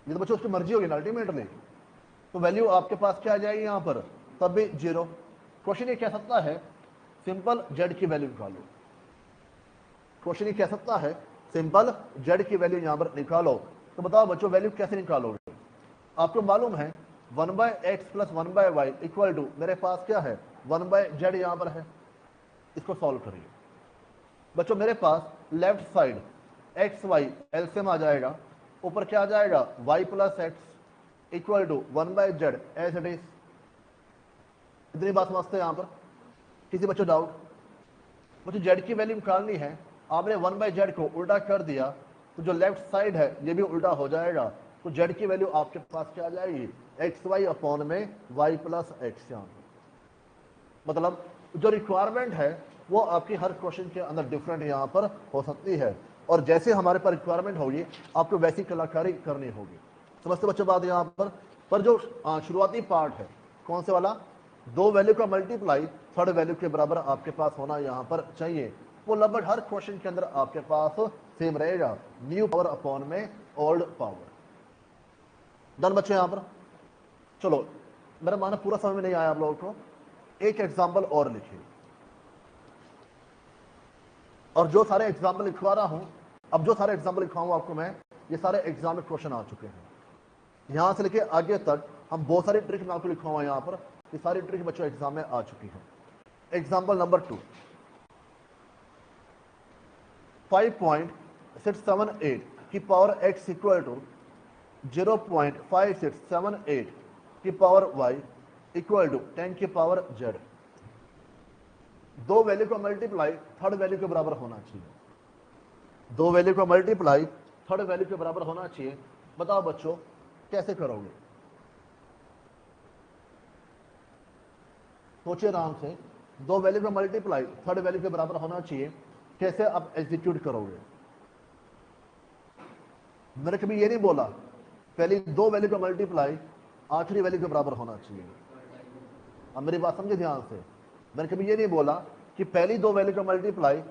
ये तो बच्चों उसकी मर्जी होगी ना अल्टीमेटली। तो वैल्यू आपके पास क्या आ जाएगी यहां पर? तब भी 0। क्वेश्चन ये कह सकता है सिंपल z की वैल्यू निकालो। क्वेश्चन ये कह सकता है सिंपल z की वैल्यू यहां पर निकालो। तो बताओ बच्चों वैल्यू कैसे निकालोगे? आपको मालूम है 1/x plus 1/y equal to मेरे पास क्या है? 1/z यहां पर है। इसको सॉल्व करिए बच्चों। मेरे पास left side X Y LCM आ जाएगा, ऊपर क्या आ जाएगा? y plus X equal to 1/z as it is. इतनी बात समझते हैं यहां पर? किसी बच्चों डाउट? मुझे z की वैल्यू निकालनी है, आपने 1/z को उल्टा कर दिया, तो जो लेफ्ट साइड है ये भी उल्टा हो जाएगा। तो z की वैल्यू आपके पास क्या आ जाएगी? एक्स वाई अपॉन में y प्लस एक्स। यहां मतलब जो रिक्वायरमेंट है वो आपकी हर क्वेश्चन के अंदर डिफरेंट यहां पर हो सकती है, और जैसे हमारे पास रिक्वायरमेंट होगी आपको वैसी कलाकारी करनी होगी। समझते बच्चों बात यहां पर जो शुरुआती पार्ट है कौन से वाला? दो वैल्यू का मल्टीप्लाई थर्ड वैल्यू के बराबर आपके पास होना यहां पर चाहिए। वो लगभग हर क्वेश्चन के अंदर आपके पास सेम रहेगा, न्यू पावर अपॉन में ओल्ड पावर। डन बच्चों यहां पर। चलो मेरा माना पूरा समझ में नहीं आया आप लोगों को, एक एग्जाम्पल और लिखिए, और जो सारे एग्जाम्पल लिखवा रहा हूं, अब जो सारे एग्जाम्पल लिखवाऊंगा आपको मैं, ये सारे एग्जाम में क्वेश्चन आ चुके हैं। यहां से लेके आगे तक हम बहुत सारी ट्रिक मैं आपको लिखवाऊंगा यहां पर, ये सारी ट्रिक बच्चों एग्जाम में आ चुकी है। एग्जाम्पल नंबर 2, 5.678 की पावर x इक्वल टू 0.5678 की पावर y इक्वल टू 10 की पावर z। दो वैल्यू को मल्टीप्लाई थर्ड वैल्यू के बराबर होना चाहिए, दो वैल्यू को मल्टीप्लाई थर्ड वैल्यू के बराबर होना चाहिए। बताओ बच्चों कैसे करोगे, सोचिए आराम से, दो वैल्यू का मल्टीप्लाई थर्ड वैल्यू के बराबर होना चाहिए, कैसे आप एग्जीक्यूट करोगे। मैंने कभी ये नहीं बोला पहली दो वैल्यू का मल्टीप्लाई आखिरी वैल्यू के बराबर होना चाहिए, अब मेरी बात समझे ध्यान से। मैंने कभी ये नहीं बोला कि पहली दो वैल्यू का मल्टीप्लाई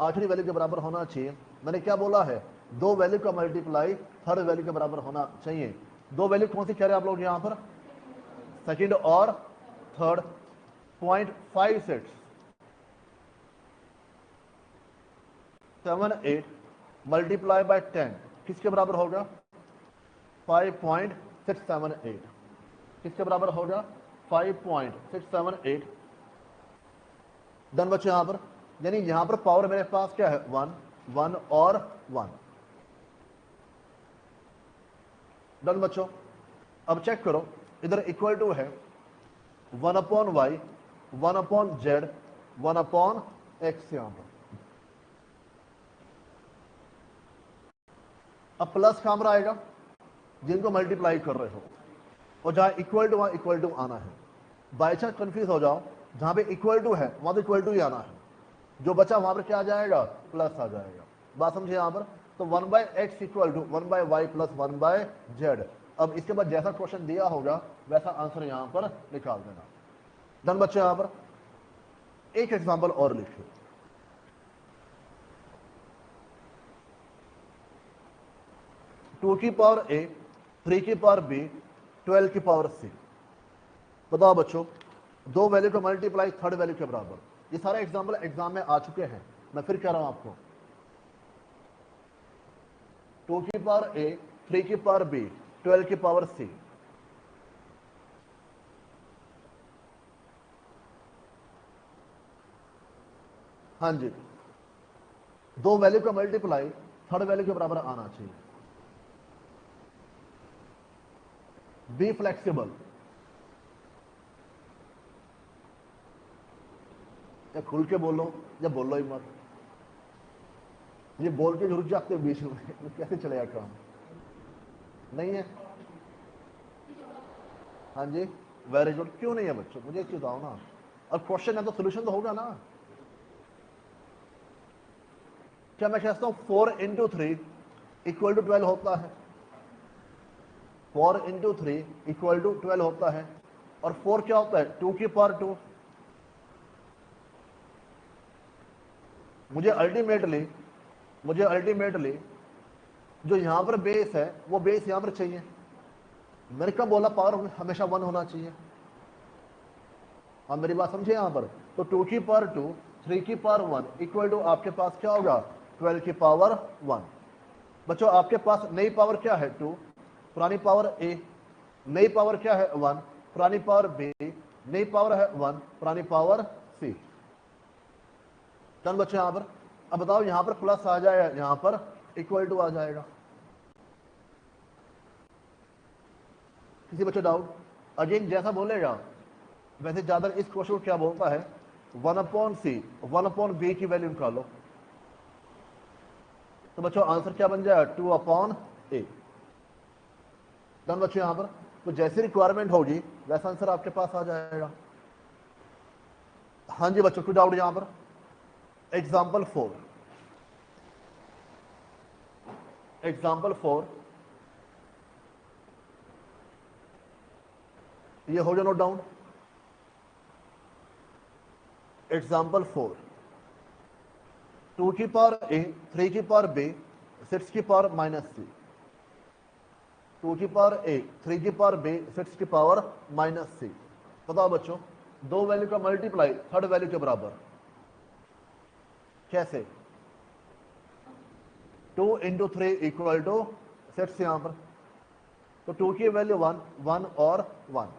आखिरी वैल्यू के बराबर होना चाहिए। मैंने क्या बोला है, दो वैल्यू का मल्टीप्लाई थर्ड वैल्यू के बराबर होना चाहिए। दो वैल्यू कौन सी कह रहे हैं आप लोग यहां पर, सेकंड और थर्ड। 0.5678 मल्टीप्लाई बाय 10 किसके बराबर होगा, 5.678 किसके बराबर होगा, 5.678। डन बच्चों यहां पर, यानी यहां पर पावर मेरे पास क्या है, 1 1 और 1। डन बच्चों, अब चेक करो, इधर इक्वल टू है 1/y 1/z 1/x यहां पर। अब प्लस कहां पर आएगा, जिनको मल्टीप्लाई कर रहे हो, और जहां इक्वल टू वहां इक्वल टू आना है। बाई चांस कंफ्यूज हो जाओ, जहां पे इक्वल टू है वहां तो इक्वल टू ही आना है, जो बचा वहां पर क्या आ जाएगा, प्लस आ जाएगा। बात समझे यहां पर, तो 1/x equal to 1/y plus 1/z। अब इसके बाद जैसा क्वेश्चन दिया होगा वैसा आंसर यहां पर निकाल देना। डन बच्चे, यहां पर एक एग्जांपल और लिखिए, 2 की पावर a 3 की पावर b 12 की पावर c। बताओ बच्चों, दो वैल्यू को मल्टीप्लाई थर्ड वैल्यू के बराबर। ये सारे एग्जांपल एग्जाम में आ चुके हैं, मैं फिर कह रहा हूं आपको। 2 की पावर a 3 की पावर b 12 की पावर c। हाँ जी, दो वैल्यू का मल्टीप्लाई थर्ड वैल्यू के बराबर आना चाहिए। बी फ्लेक्सिबल, या खुल के बोलो या बोलो ही मत, ये बोल के रुक जाते हो बीच में, कैसे चलेगा काम, नहीं है। हाँ जी, वेरी गुड। क्यों नहीं है बच्चों, मुझे एक चीज बताओ ना, और क्वेश्चन है तो सोल्यूशन तो होगा ना। क्या मैं कहता हूं 4 इंटू 3 इक्वल टू 12 होता है, 4 इंटू 3 इक्वल टू 12 होता है, और 4 क्या होता है, 2 की पावर 2। मुझे अल्टीमेटली जो यहां पर बेस है वो बेस यहां पर चाहिए। मैंने कब बोला पावर हमेशा 1 होना चाहिए, आप मेरी बात समझे यहां पर। तो 2 की पावर 2 3 की पावर 1 इक्वल टू आपके पास क्या होगा, 12 की पावर 1। बच्चों आपके पास नई पावर क्या है, 2, पुरानी पावर a, नई पावर क्या है 1, पुरानी पावर b, नई पावर है 1, पुरानी पावर c। डन बच्चों यहां पर। अब बताओ यहां पर प्लस आ जाएगा, यहां पर इक्वल टू आ जाएगा। किसी बच्चे डाउट, अगेन जैसा बोलेगा वैसे ज्यादा। इस क्वेश्चन को क्या बोलता है, 1/c 1/b की वैल्यू निकालो, तो बच्चों आंसर क्या बन जाएगा, 2/a। डन बच्चों यहां पर, तो जैसी रिक्वायरमेंट होगी वैसा आंसर आपके पास आ जाएगा। हाँ जी बच्चों, कोई डाउट यहां पर। एग्जाम्पल 4 ये हो गया नोट डाउन। एग्जाम्पल 4, 2 की पावर a 3 की पावर b 6 की पावर -c। 2 की पावर a, 3 की पावर b, 6 की पावर माइनस c। बताओ बच्चों, दो वैल्यू का मल्टीप्लाई थर्ड वैल्यू के बराबर कैसे? 2 इंटू 3 इक्वल टू 6 यहां पर, तो 2 की वैल्यू 1, 1 और 1।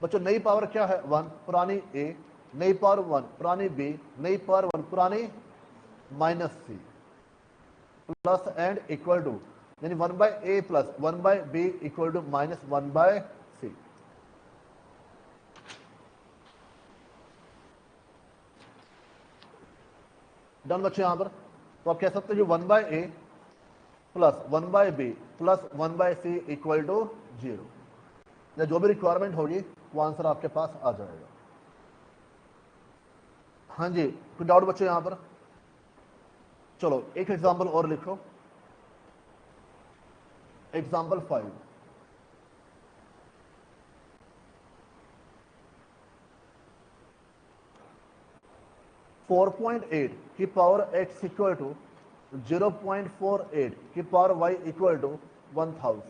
बच्चों नई पावर क्या है? 1, पुरानी a, नई पावर 1 पुरानी b, नई पावर 1 पुरानी minus c, plus and equal to, यानी 1 by A plus 1 by B equal to minus 1 by C. Done बच्चे यहां पर। तो आप कह सकते हो कि 1 by A plus 1 by B plus 1 by C equal to 0, या जो भी रिक्वायरमेंट होगी वो आंसर आपके पास आ जाएगा। हाँ जी, कोई डाउट बच्चे यहां पर? चलो एक एग्जांपल और लिखो, एग्जांपल 5। 4.8 की पावर x इक्वल टू 0.48 की पावर y इक्वल टू 1000।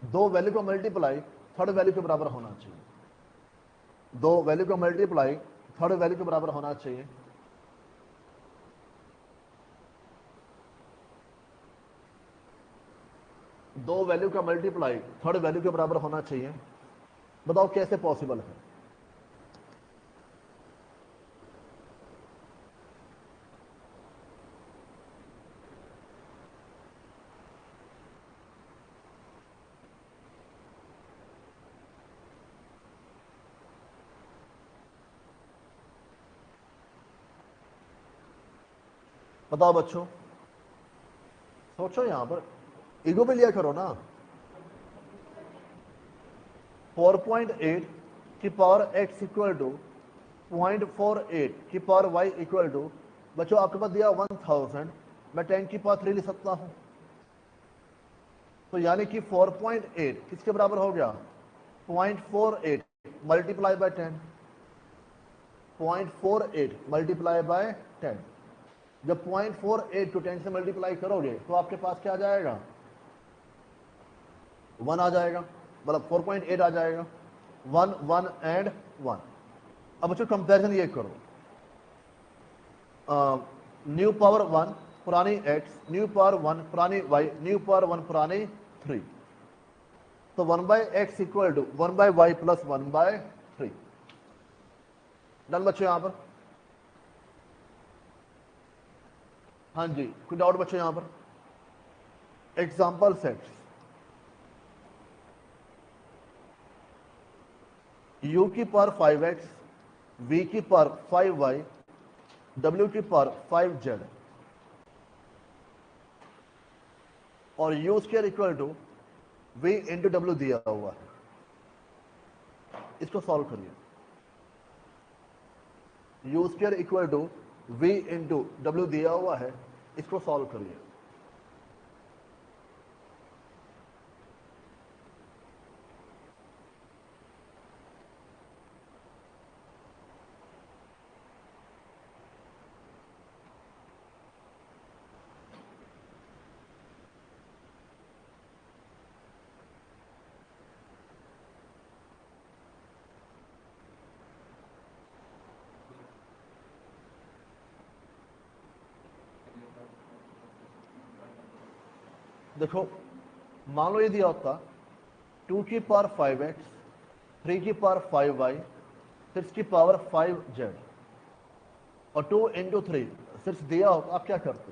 दो वैल्यू का मल्टीप्लाई थर्ड वैल्यू के बराबर होना चाहिए। दो वैल्यू का मल्टीप्लाई थर्ड वैल्यू के बराबर होना चाहिए। दो वैल्यू का मल्टीप्लाई थर्ड वैल्यू के बराबर होना चाहिए। बताओ कैसे पॉसिबल है? बताओ बच्चों, सोचो यहां पर, ईगो पे लिया करो ना। 4.8 की पावर x इक्वल टू 0.48 की पावर y इक्वल टू, बच्चों आपके पास दिया 1000, मैं 10 की पावर 3 लिख सकता हूं। तो यानी कि 4.8 किसके बराबर हो गया? 0.48 मल्टीप्लाई बाय 10, 0.48 मल्टीप्लाई बाय 10। जब 0.48 को 10 से मल्टीप्लाई करोगे तो आपके पास क्या आ जाएगा? 1 आ जाएगा, मतलब 4.8 आ जाएगा। 1 1 एंड 1। अब बच्चों कंपैरिजन ये करो, न्यू पावर 1 पुरानी x, न्यू पावर 1 पुरानी y, न्यू पावर 1 पुरानी 3। तो 1 by X equal to 1 by Y plus 1 by 3। Done बच्चों यहां पर? हाँ जी, कोई डाउट बच्चों यहां पर? एग्जाम्पल सेट्स, u की पावर 5x, v की पावर 5y, w की पावर 5z और u square equal to v into W दिया हुआ है। इसको सॉल्व करिए। u square equal to v into W दिया हुआ है, इसको सॉल्व करिए। देखो, मान लो ये दिया होता 2 की पावर 5x, 3 की पावर 5y, 6 की पावर 5z और 2 इंटू 3 6 दिया हो, तो आप क्या करते?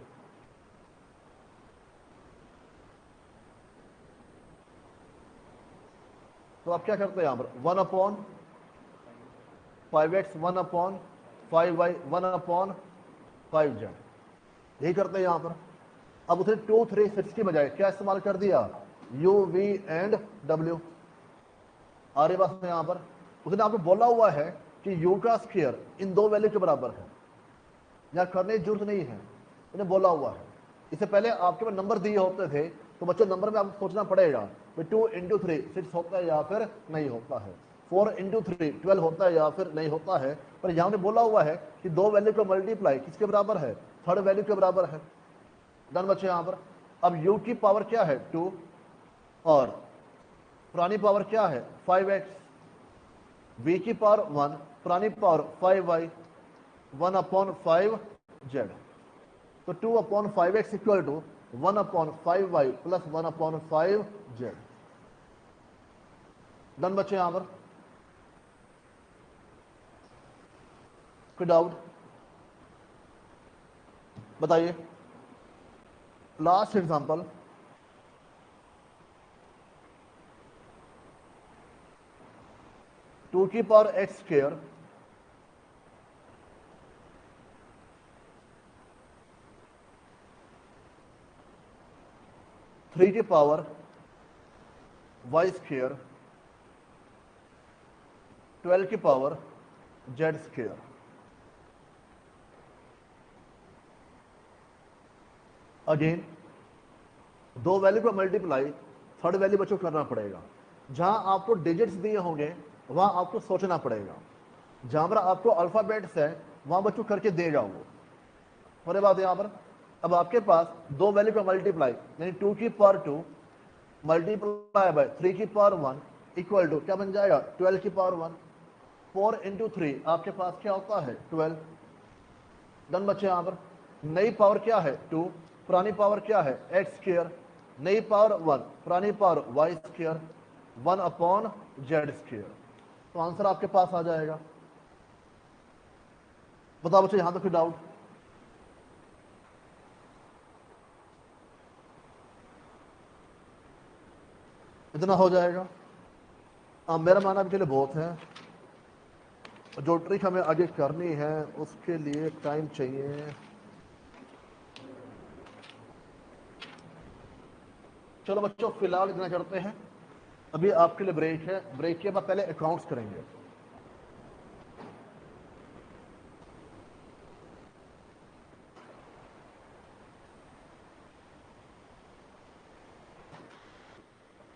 तो आप क्या करते हैं यहां पर? 1 upon 5x, 1 upon 5y, 1 upon 5z, यही करते हैं यहां पर। अब उसने 2 3 6 की बजाय क्या इस्तेमाल कर दिया? u v and w। आ रही बात यहां पर? उसने आपको बोला हुआ है कि u का स्क्वायर इन दो वैल्यू के बराबर है, यहां करने की जरूरत नहीं है, उन्हें बोला हुआ है। इससे पहले आपके पास नंबर दिए होते थे तो बच्चों नंबर में आपको सोचना पड़ेगा कि 2 इंटू 3 6 होता है या फिर नहीं होता है, 4 इंटू 3 12 होता है या फिर नहीं होता है। पर यहां ने बोला हुआ है कि दो वैल्यू का मल्टीप्लाई किसके बराबर है? थर्ड वैल्यू के बराबर है। डन बच्चे यहां पर। अब u की पावर क्या है 2 और पुरानी पावर क्या है 5x, v की पावर 1, पुरानी पावर 5y, 1/5z। तो 2/5x equal to 1/5y plus 1/5z। Done बच्चे यहां पर। कोई डाउट बताइए। लास्ट एग्जांपल, टू की पावर एक्स स्क्वायर थ्री की पावर वाई स्क्वायर 12 की पावर जेड स्क्वायर। अगेन दो वैल्यू को मल्टीप्लाई थर्ड वैल्यू बच्चों करना पड़ेगा। जहां आपको डिजिट्स दिए होंगे वहां आपको सोचना पड़ेगा, जहां पर आपको अल्फाबेट्स है वहां बच्चों करके दे जाओगे। और बात यहां पर अब आपके पास दो वैल्यू का मल्टीप्लाई यानी 2 की पावर 2 मल्टीप्लाई बाय 3 की पावर 1 इक्वल टू क्या बन जाएगा 12 की पावर 1। 4 इंटू 3 आपके पास क्या होता है 12। डन बच्चे यहां पर। नई पावर क्या है 2, पुरानी पावर क्या है एक्स स्क्वायर, नई पावर 1, पुरानी power Y square, 1/z square. तो आंसर आपके पास आ जाएगा। बताओ बच्चे यहां तक कोई डाउट? इतना हो जाएगा। मेरा मानना के लिए बहुत है, जो ट्रिक हमें आगे करनी है उसके लिए टाइम चाहिए। चलो बच्चों फिलहाल इतना करते हैं, अभी आपके लिए ब्रेक है, ब्रेक के बाद पहले अकाउंट्स करेंगे।